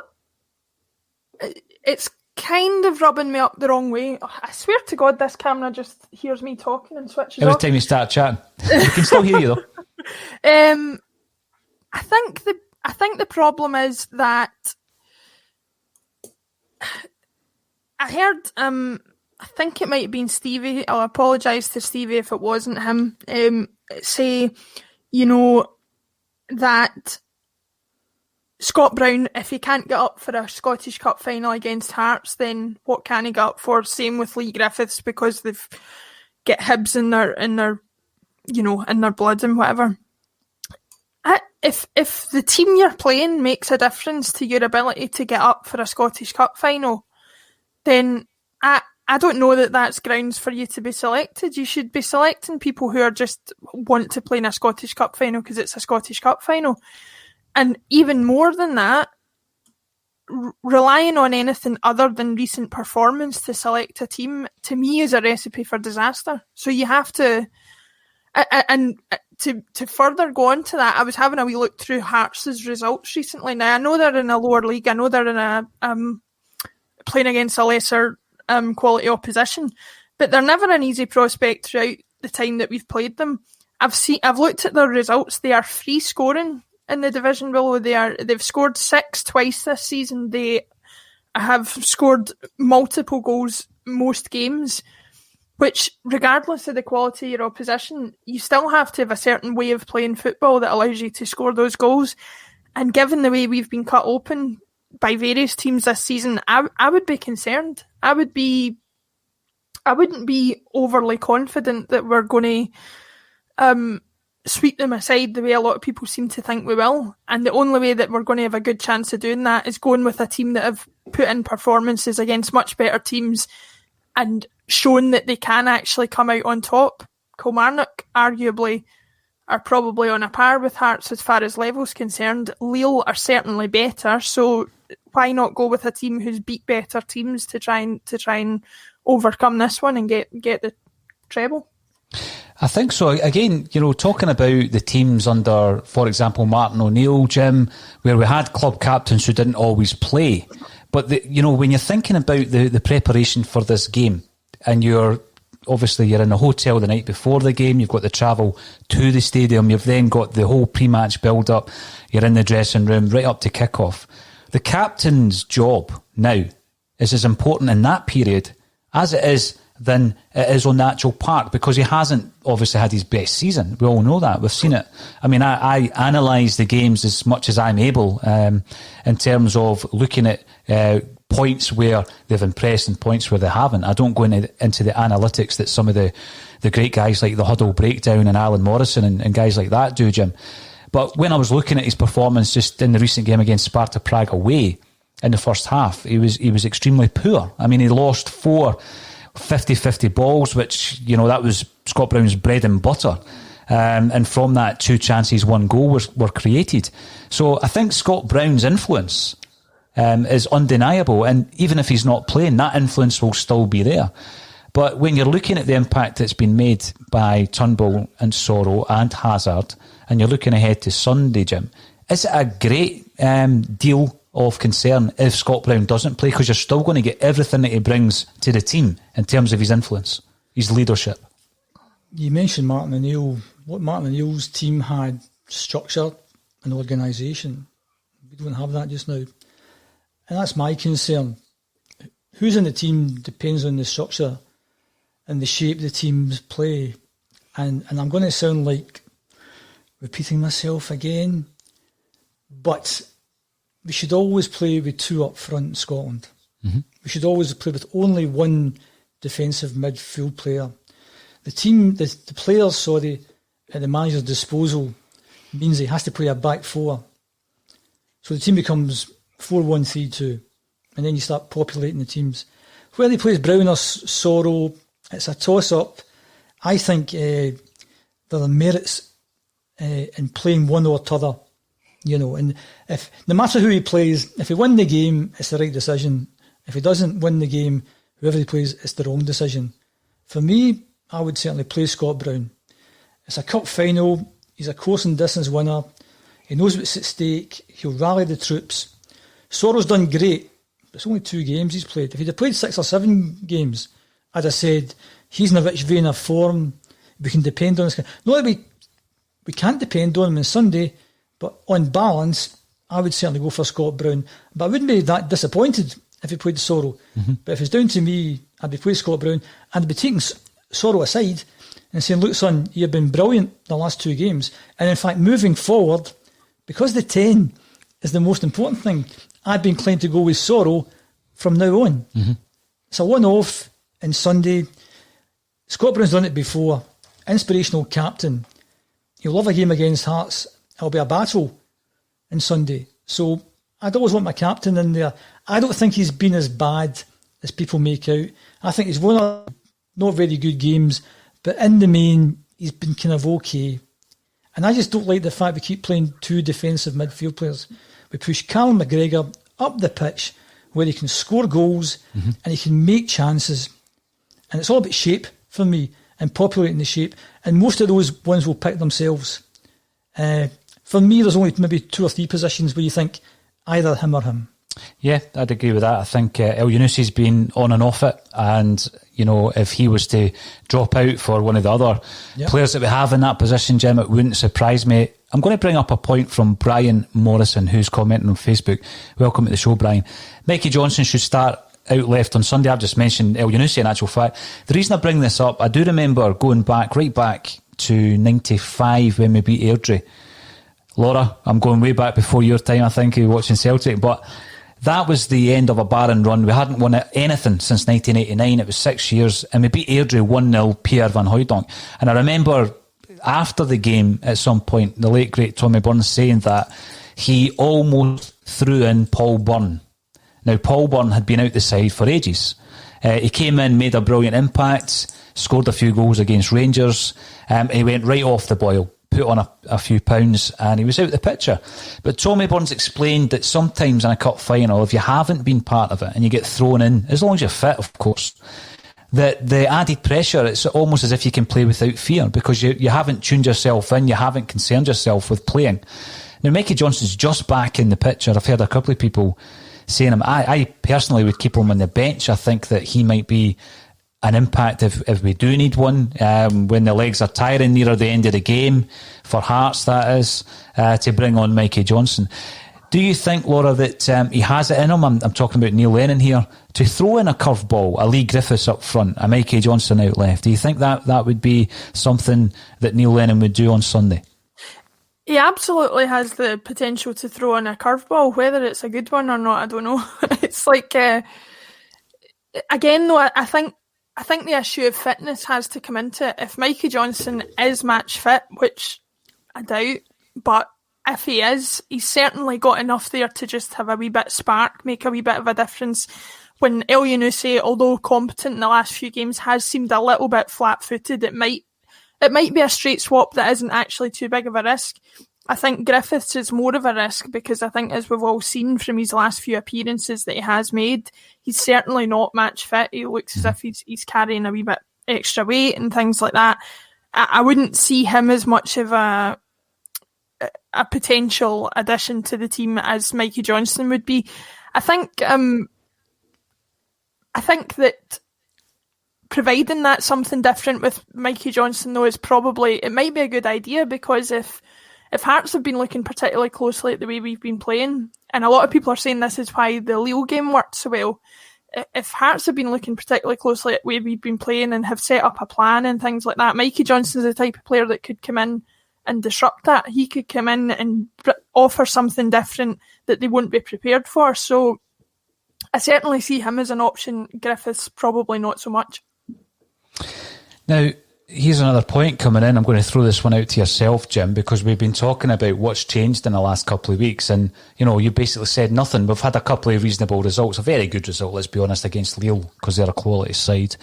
it's kind of rubbing me up the wrong way. I swear to God, this camera just hears me talking and switches Every off. time you start chatting. We can still hear you though. I think the problem is that I heard, I think it might have been Stevie, I'll apologise to Stevie if it wasn't him, say, you know, that Scott Brown, if he can't get up for a Scottish Cup final against Hearts, then what can he get up for? Same with Lee Griffiths, because they've get Hibs in their you know, in their blood and whatever. If the team you're playing makes a difference to your ability to get up for a Scottish Cup final, then I don't know that that's grounds for you to be selected. You should be selecting people who are just want to play in a Scottish Cup final because it's a Scottish Cup final. And even more than that, relying on anything other than recent performance to select a team, to me, is a recipe for disaster. So you have to... And to further go on to that, I was having a wee look through Hearts' results recently. Now, I know they're in a lower league. I know they're in a playing against a lesser quality opposition, but they're never an easy prospect throughout the time that we've played them. I've looked at their results. They are free scoring in the division below. They've scored 6 twice this season. They have scored multiple goals most games, which, regardless of the quality of your opposition, you still have to have a certain way of playing football that allows you to score those goals. And given the way we've been cut open by various teams this season, I would be concerned. I wouldn't be overly confident that we're going to sweep them aside the way a lot of people seem to think we will. And the only way that we're going to have a good chance of doing that is going with a team that have put in performances against much better teams and shown that they can actually come out on top. Kilmarnock, arguably, are probably on a par with Hearts as far as levels concerned. Lille are certainly better, so why not go with a team who's beat better teams to try and overcome this one and get the treble? I think so. Again, talking about the teams under, for example, Martin O'Neill, Jim, where we had club captains who didn't always play. But, when you're thinking about the preparation for this game, and you're in a hotel the night before the game, you've got the travel to the stadium, you've then got the whole pre-match build-up, you're in the dressing room right up to kick-off. The captain's job now is as important in that period as it is than it is on the actual park, because he hasn't obviously had his best season. We all know that. We've seen it. I mean, I analyse the games as much as I'm able in terms of looking at points where they've impressed and points where they haven't. I don't go into the analytics that some of the great guys like the Huddle Breakdown and Alan Morrison and guys like that do, Jim. But when I was looking at his performance just in the recent game against Sparta Prague away in the first half, he was extremely poor. I mean, he lost 4 50-50 balls, which, that was Scott Brown's bread and butter. And from that, 2 chances, 1 goal were created. So I think Scott Brown's influence is undeniable. And even if he's not playing, that influence will still be there. But when you're looking at the impact that's been made by Turnbull and Sorrow and Hazard, and you're looking ahead to Sunday, Jim, is it a great deal of concern if Scott Brown doesn't play? Because you're still going to get everything that he brings to the team in terms of his influence, his leadership. You mentioned Martin O'Neill. What Martin O'Neill's team had structure and organisation. We don't have that just now. And that's my concern. Who's in the team depends on the structure and the shape the teams play. And I'm going to sound like repeating myself again, but we should always play with 2 up front in Scotland. Mm-hmm. We should always play with only 1 defensive midfield player. The players, at the manager's disposal means he has to play a back 4. So the team becomes 4-1-3-2, and then you start populating the teams. Whether he plays Brown or Sorrow, it's a toss-up. I think there are merits in playing one or t'other. And if no matter who he plays, if he wins the game, it's the right decision. If he doesn't win the game, whoever he plays, it's the wrong decision. For me, I would certainly play Scott Brown. It's a cup final. He's a course and distance winner. He knows what's at stake. He'll rally the troops. Sorrow's done great. But it's only 2 games he's played. If he'd have played 6 or 7 games, I'd have said he's in a rich vein of form. We can depend on him. Not that we can't depend on him on Sunday, but on balance, I would certainly go for Scott Brown. But I wouldn't be that disappointed if he played Sorrow. Mm-hmm. But if it's down to me, I'd be playing Scott Brown, and I'd be taking Sorrow aside and saying, look, son, you've been brilliant the last 2 games. And in fact, moving forward, because the 10 is the most important thing, I'd be inclined to go with Sorrow from now on. Mm-hmm. It's a one-off on Sunday. Scott Brown's done it before. Inspirational captain. He'll love a game against Hearts. It'll be a battle on Sunday. So I'd always want my captain in there. I don't think he's been as bad as people make out. I think he's won not very good games, but in the main, he's been kind of okay. And I just don't like the fact we keep playing 2 defensive midfield players. We push Callum McGregor up the pitch where he can score goals and he can make chances. And it's all about shape for me and populating the shape. And most of those ones will pick themselves. For me, there's only maybe 2 or 3 positions where you think either him or him. Yeah, I'd agree with that. I think El Yunusi's been on and off it, and if he was to drop out for one of the other players that we have in that position, Jim, it wouldn't surprise me. I'm going to bring up a point from Brian Morrison, who's commenting on Facebook. Welcome to the show, Brian. Mikey Johnson should start out left on Sunday. I've just mentioned El Yunusi in actual fact. The reason I bring this up, I do remember going right back to 95 when we beat Airdrie. Laura, I'm going way back before your time, I think, watching Celtic, but that was the end of a barren run. We hadn't won anything since 1989. It was 6 years, and we beat Airdrie 1-0, Pierre van Hooijdonk. And I remember after the game, at some point, the late, great Tommy Burns saying that he almost threw in Paul Byrne. Now, Paul Byrne had been out the side for ages. He came in, made a brilliant impact, scored a few goals against Rangers. He went right off the boil, put on a few pounds, and he was out the picture. But Tommy Burns explained that sometimes in a cup final, if you haven't been part of it and you get thrown in, as long as you're fit, of course, the added pressure, it's almost as if you can play without fear because you haven't tuned yourself in, you haven't concerned yourself with playing. Now, Mikey Johnson's just back in the picture. I've heard a couple of people saying him. I personally would keep him on the bench. I think that he might be an impact if we do need one, when the legs are tiring nearer the end of the game, for Hearts that is, to bring on Mikey Johnson. Do you think, Laura, that he has it in him? I'm talking about Neil Lennon here, to throw in a curveball, a Lee Griffiths up front, a Mikey Johnson out left? Do you think that would be something that Neil Lennon would do on Sunday? He absolutely has the potential to throw in a curveball. Whether it's a good one or not, I don't know. It's like, again, though, I think the issue of fitness has to come into it. If Mikey Johnson is match fit, which I doubt, but if he is, he's certainly got enough there to just have a wee bit spark, make a wee bit of a difference. When El Yunusi, although competent in the last few games, has seemed a little bit flat-footed, it might be a straight swap that isn't actually too big of a risk. I think Griffiths is more of a risk because I think, as we've all seen from his last few appearances that he has made, he's certainly not match fit. He looks as if he's carrying a wee bit extra weight and things like that. I wouldn't see him as much of a potential addition to the team as Mikey Johnson would be. I think that providing that something different with Mikey Johnson, though, it might be a good idea, because if Hearts have been looking particularly closely at the way we've been playing, and a lot of people are saying this is why the Lille game worked so well, if Hearts have been looking particularly closely at the way we've been playing and have set up a plan and things like that, Mikey Johnson's the type of player that could come in and disrupt that. He could come in and offer something different that they wouldn't be prepared for. So I certainly see him as an option. Griffiths probably not so much. Now, here's another point coming in. I'm going to throw this one out to yourself, Jim, because we've been talking about what's changed in the last couple of weeks, and you basically said nothing. We've had a couple of reasonable results, a very good result, let's be honest, against Lille, because they're a quality side,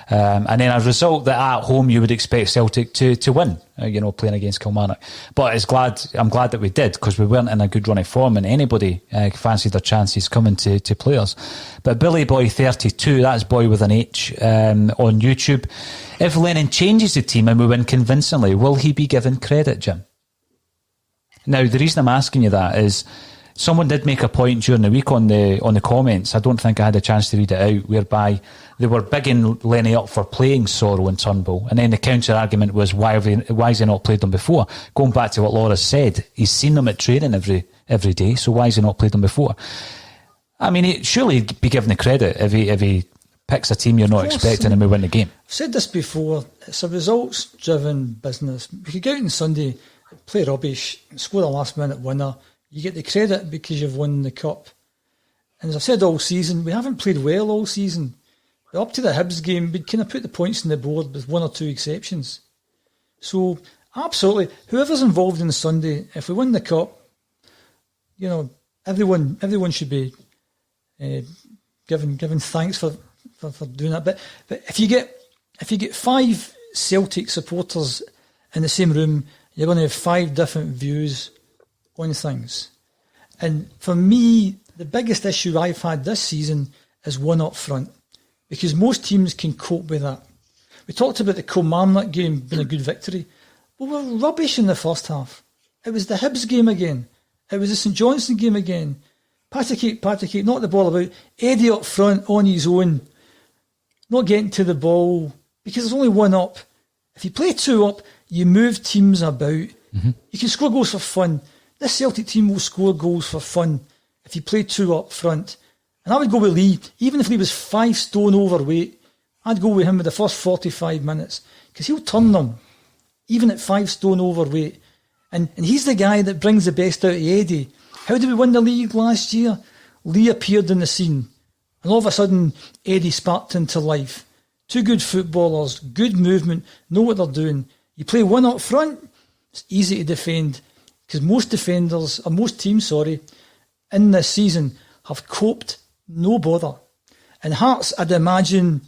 and then a result that at home you would expect Celtic to win, playing against Kilmarnock. But I'm glad that we did, because we weren't in a good run of form, and anybody fancied their chances coming to play us. But Billy Boy 32, that's boy with an H, on YouTube. If Lennon changes the team and we win convincingly, will he be given credit, Jim? Now, the reason I'm asking you that is someone did make a point during the week on the comments. I don't think I had a chance to read it out, whereby they were bigging Lenny up for playing Sorrow and Turnbull, and then the counter argument was why has he not played them before? Going back to what Laura said, he's seen them at training every day, so why has he not played them before? I mean, he'd surely be given the credit if he picks a team you're not expecting and we win the game. I've said this before, it's a results-driven business. We could go out on Sunday, play rubbish, score a last-minute winner. You get the credit because you've won the cup. And as I've said all season, we haven't played well all season. But up to the Hibs game, we'd kind of put the points on the board with one or two exceptions. So, absolutely, whoever's involved in Sunday, if we win the cup, everyone should be given thanks for doing that. But if you get 5 Celtic supporters in the same room, you're going to have 5 different views on things. And for me, the biggest issue I've had this season is one up front, because most teams can cope with that. We talked about the Kilmarnock game being a good victory. Well, we're rubbish in the first half. It was the Hibs game again. It was the St Johnstone game again. Patrick, knocked the ball about. Eddie up front on his own, not getting to the ball, because there's only one up. If you play 2 up, you move teams about. Mm-hmm. You can score goals for fun. This Celtic team will score goals for fun if you play 2 up front. And I would go with Lee, even if Lee was 5 stone overweight, I'd go with him with the first 45 minutes, because he'll turn them, even at 5 stone overweight. And he's the guy that brings the best out of Eddie. How did we win the league last year? Lee appeared in the scene, and all of a sudden, Eddie sparked into life. 2 good footballers, good movement, know what they're doing. You play 1 up front, it's easy to defend, because most teams, in this season have coped no bother. And Hearts, I'd imagine,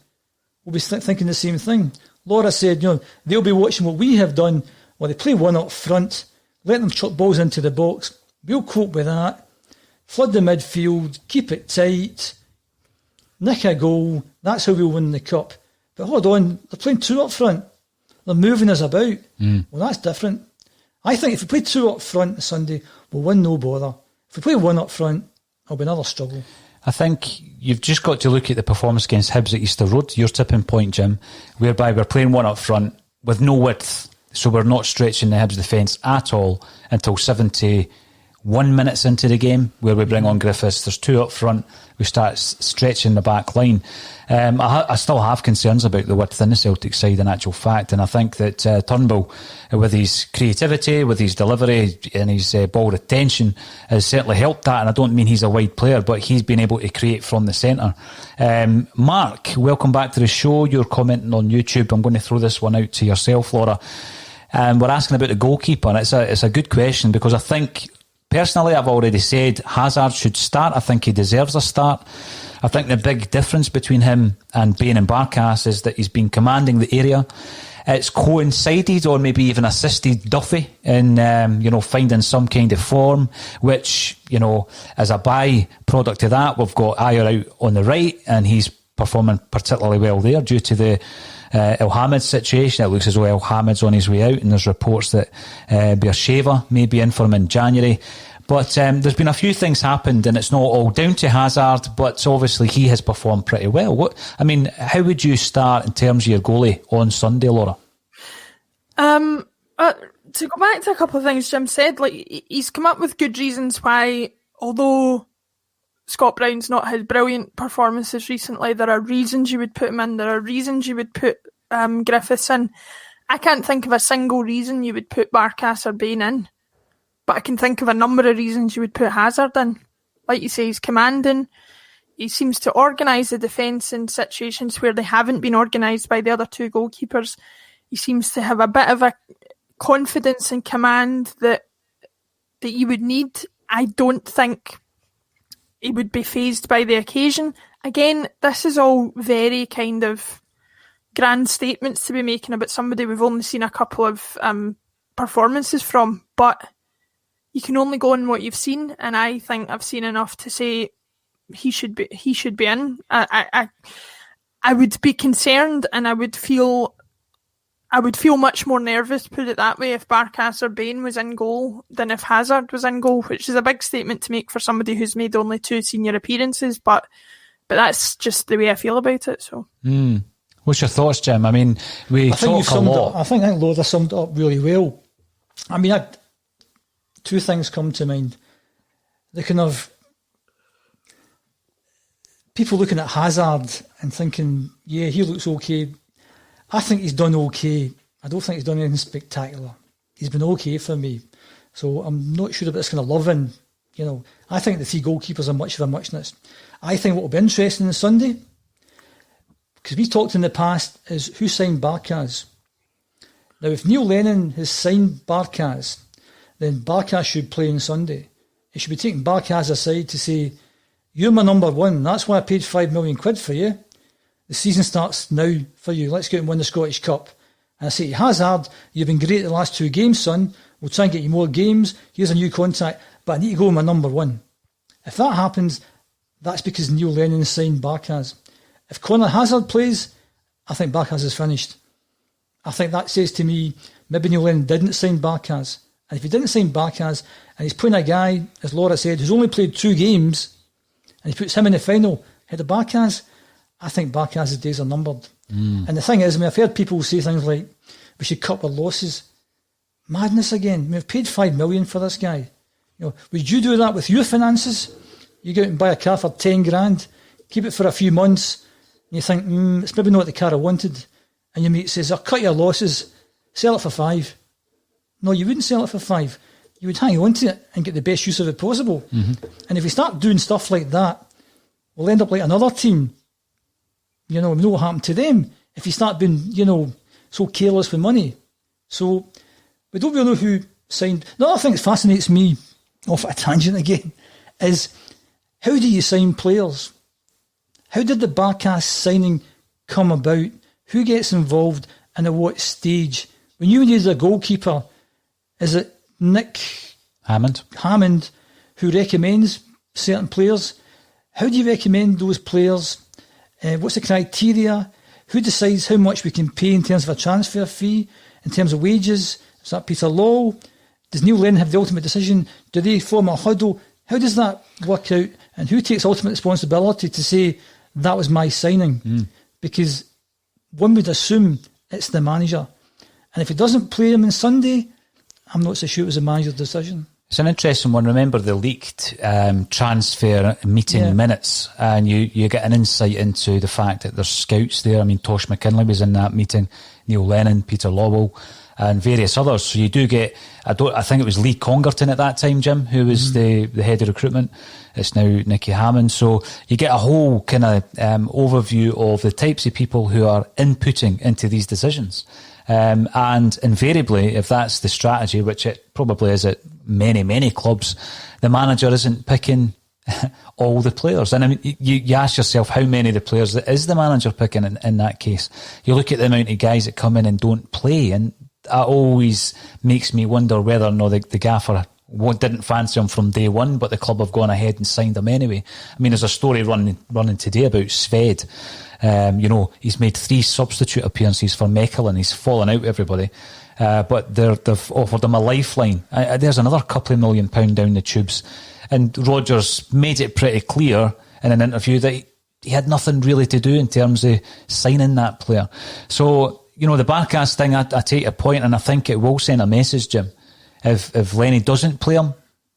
will be thinking the same thing. Laura said, they'll be watching what we have done. Well, they play 1 up front, let them chuck balls into the box. We'll cope with that. Flood the midfield, keep it tight, nick a goal. That's how we'll win the cup. But hold on, they're playing two up front. They're moving us about. Well, that's different. I think if we play two up front on Sunday, we'll win no bother. If we play one up front, it'll be another struggle. I think you've just got to look at the performance against Hibs at Easter Road, your tipping point, Jim, whereby we're playing one up front with no width, so we're not stretching the Hibs defence at all until 71 minutes into the game, where we bring on Griffiths. There's two up front. We start stretching the back line. I still have concerns about the width in the Celtic side, in actual fact, and I think that Turnbull, with his creativity, with his delivery and his ball retention, has certainly helped that. And I don't mean he's a wide player, but he's been able to create from the centre. Mark, welcome back to the show. You're commenting on YouTube. I'm going to throw this one out to yourself, Laura. We're asking about the goalkeeper, and it's a good question, because I think, personally, I've already said Hazard should start. I think he deserves a start. I think the big difference between him and Bain and Barkas is that he's been commanding the area. It's coincided or maybe even assisted Duffy in, finding some kind of form, which, as a by-product of that, we've got Ayer out on the right, and he's performing particularly well there due to the El Hamid situation. It looks as though El Hamid's on his way out, and there's reports that Beersheva may be in for him in January. But there's been a few things happened, and it's not all down to Hazard, but obviously he has performed pretty well. How would you start in terms of your goalie on Sunday, Laura? To go back to a couple of things Jim said, he's come up with good reasons why, although Scott Brown's not had brilliant performances recently, there are reasons you would put him in, there are reasons you would put Griffiths in. I can't think of a single reason you would put Barkas or Bain in, but I can think of a number of reasons you would put Hazard in. Like you say, he's commanding, he seems to organise the defence in situations where they haven't been organised by the other two goalkeepers. He seems to have a bit of a confidence and command that you would need. I don't think he would be fazed by the occasion. Again, this is all very kind of grand statements to be making about somebody we've only seen a couple of performances from, but you can only go on what you've seen, and I think I've seen enough to say he should be in. I would be concerned, and I would feel much more nervous, put it that way, if Barkas or Bain was in goal than if Hazard was in goal, which is a big statement to make for somebody who's made only 2 senior appearances, but that's just the way I feel about it. So, What's your thoughts, Jim? We talk a lot. I think Laura summed it up really well. Two things come to mind. The kind of people looking at Hazard and thinking, yeah, he looks okay. I think he's done okay. I don't think he's done anything spectacular. He's been okay for me. So I'm not sure about this kind of loving. I think the 3 goalkeepers are much of a muchness. I think what will be interesting on Sunday, because we talked in the past, is who signed Barkas. Now, if Neil Lennon has signed Barkas, then Barkas should play on Sunday. He should be taking Barkas aside to say, you're my number one. That's why I paid £5 million for you. The season starts now for you. Let's go and win the Scottish Cup. And I say to Hazard, you've been great the last 2 games, son. We'll try and get you more games. Here's a new contract, but I need to go with my number one. If that happens, that's because Neil Lennon signed Barkas. If Conor Hazard plays, I think Barkas is finished. I think that says to me, maybe Neil Lennon didn't sign Barkas. And if he didn't sign Barkas, and he's putting a guy, as Laura said, who's only played 2 games, and he puts him in the final ahead of Barkas, I think Barkas' days are numbered. And the thing is, I've heard people say things like, we should cut our losses. Madness again. We've paid £5 million for this guy. Would you do that with your finances? You go out and buy a car for 10 grand, keep it for a few months, and you think, it's maybe not the car I wanted. And your mate says, cut your losses, sell it for 5. No, you wouldn't sell it for 5. You would hang on to it and get the best use of it possible. And if we start doing stuff like that, we'll end up like another team. We know what happened to them if you start being, so careless with money. So we don't really know who signed. The other thing that fascinates me, off at a tangent again, is how do you sign players? How did the Barkas signing come about? Who gets involved and at what stage? When you need a goalkeeper, is it Nick Hammond who recommends certain players? How do you recommend those players? What's the criteria? Who decides how much we can pay in terms of a transfer fee, in terms of wages? Is that Peter Law? Does Neil Lennon have the ultimate decision? Do they form a huddle? How does that work out? And who takes ultimate responsibility to say, that was my signing? Because one would assume it's the manager. And if he doesn't play him on Sunday, I'm not so sure it was the manager's decision. It's an interesting one. Remember the leaked transfer meeting minutes, and you get an insight into the fact that there's scouts there. I mean, Tosh McKinley was in that meeting, Neil Lennon, Peter Lowell, and various others. So you do get, I think it was Lee Congerton at that time, Jim, who was the head of recruitment. It's now Nicky Hammond. So you get a whole kind of overview of the types of people who are inputting into these decisions. And invariably, if that's the strategy, which it probably is at many, many clubs, the manager isn't picking all the players. And I mean, you ask yourself, how many of the players is the manager picking in that case? You look at the amount of guys that come in and don't play, and that always makes me wonder whether or not the gaffer didn't fancy him from day one, but the club have gone ahead and signed him anyway. I mean, there's a story running today about Sved. He's made 3 substitute appearances for Mechelen. He's fallen out with everybody. But they've offered him a lifeline. There's another couple of £1 million down the tubes. And Rodgers made it pretty clear in an interview that he had nothing really to do in terms of signing that player. So, the Barkas thing, I take your point, and I think it will send a message, Jim. If Lenny doesn't play him,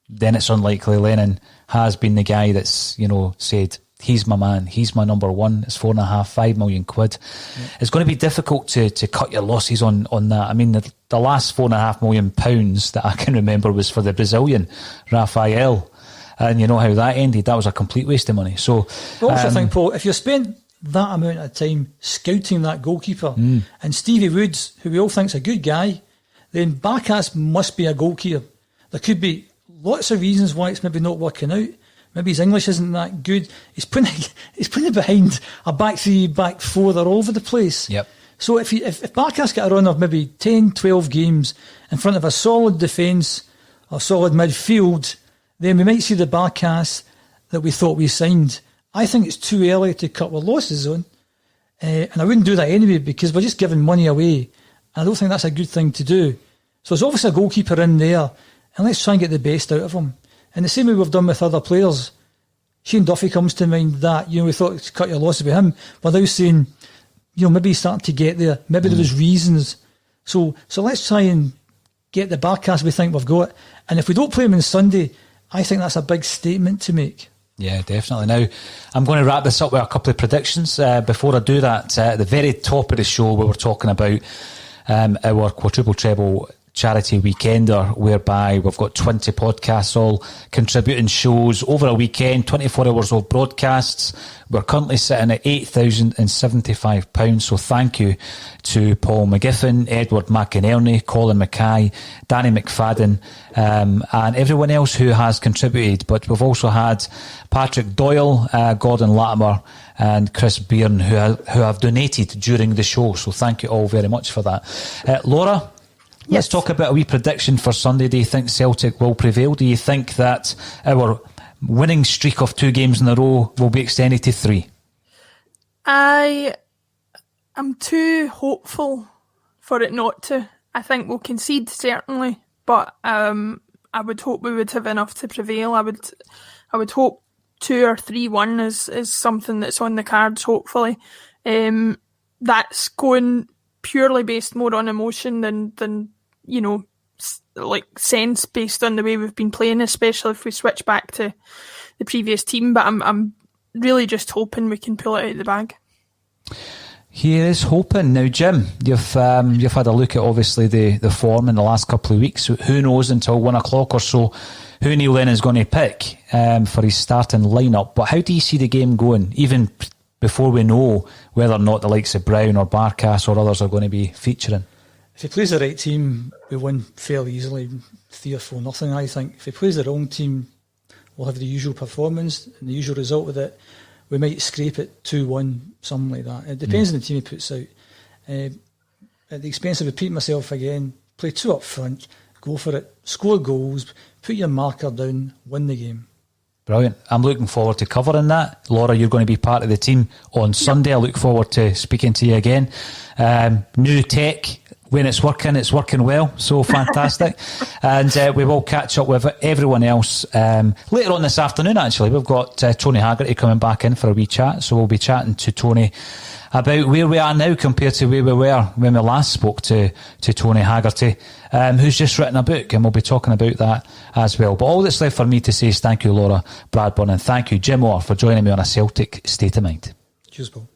then it's unlikely Lennon has been the guy that's, said, he's my man, he's my number one, it's 4.5 million quid. Yeah. It's going to be difficult to cut your losses on that. I mean, the last £4.5 million that I can remember was for the Brazilian, Rafael. And you know how that ended. That was a complete waste of money. So I also think, Paul, if you spend that amount of time scouting that goalkeeper, and Stevie Woods, who we all think's a good guy, then Barkas must be a goalkeeper. There could be lots of reasons why it's maybe not working out. Maybe his English isn't that good. He's putting it behind a back 3, back 4. They're all over the place. Yep. So if Barkas got a run of maybe 10, 12 games in front of a solid defence or solid midfield, then we might see the Barkas that we thought we signed. I think it's too early to cut our losses on. And I wouldn't do that anyway, because we're just giving money away. And I don't think that's a good thing to do. So there's obviously a goalkeeper in there, and let's try and get the best out of him. And the same way we've done with other players. Shane Duffy comes to mind that, we thought to cut your losses with him. We're now saying, maybe he's starting to get there. Maybe there was reasons. So let's try and get the Barkas we think we've got. And if we don't play him on Sunday, I think that's a big statement to make. Yeah, definitely. Now, I'm going to wrap this up with a couple of predictions. Before I do that, at the very top of the show, we were talking about our quadruple treble charity weekender, whereby we've got 20 podcasts all contributing shows over a weekend, 24 hours of broadcasts. We're currently sitting at £8,075. So thank you to Paul McGiffin, Edward McInerney, Colin Mackay, Danny McFadden, and everyone else who has contributed. But we've also had Patrick Doyle, Gordon Latimer, and Chris Byrne who have donated during the show. So thank you all very much for that. Laura, let's talk about a wee prediction for Sunday. Do you think Celtic will prevail? Do you think that our winning streak of 2 games in a row will be extended to 3? I am too hopeful for it not to. I think we'll concede, certainly, but I would hope we would have enough to prevail. I would hope 2 or 3-1 is something that's on the cards, hopefully. That's going purely based more on emotion than sense, based on the way we've been playing, especially if we switch back to the previous team. But I'm really just hoping we can pull it out of the bag. He is hoping. Now, Jim, you've had a look at obviously the form in the last couple of weeks. Who knows until 1 o'clock or so who Neil Lennon's going to pick for his starting lineup. But how do you see the game going, even before we know whether or not the likes of Brown or Barkas or others are going to be featuring? If he plays the right team, we win fairly easily, 3 or 4-0, I think. If he plays the wrong team, we'll have the usual performance and the usual result with it. We might scrape it 2-1, something like that. It depends on the team he puts out. At the expense of repeating myself again, play 2 up front, go for it, score goals, put your marker down, win the game. Brilliant. I'm looking forward to covering that. Laura, you're going to be part of the team on Sunday. I look forward to speaking to you again. New tech, when it's working well. So fantastic. And we will catch up with everyone else later on this afternoon, actually. We've got Tony Haggerty coming back in for a wee chat. So we'll be chatting to Tony about where we are now compared to where we were when we last spoke to Tony Haggerty, who's just written a book, and we'll be talking about that as well. But all that's left for me to say is thank you, Laura Bradburn, and thank you, Jim Orr, for joining me on A Celtic State of Mind. Cheers, Paul.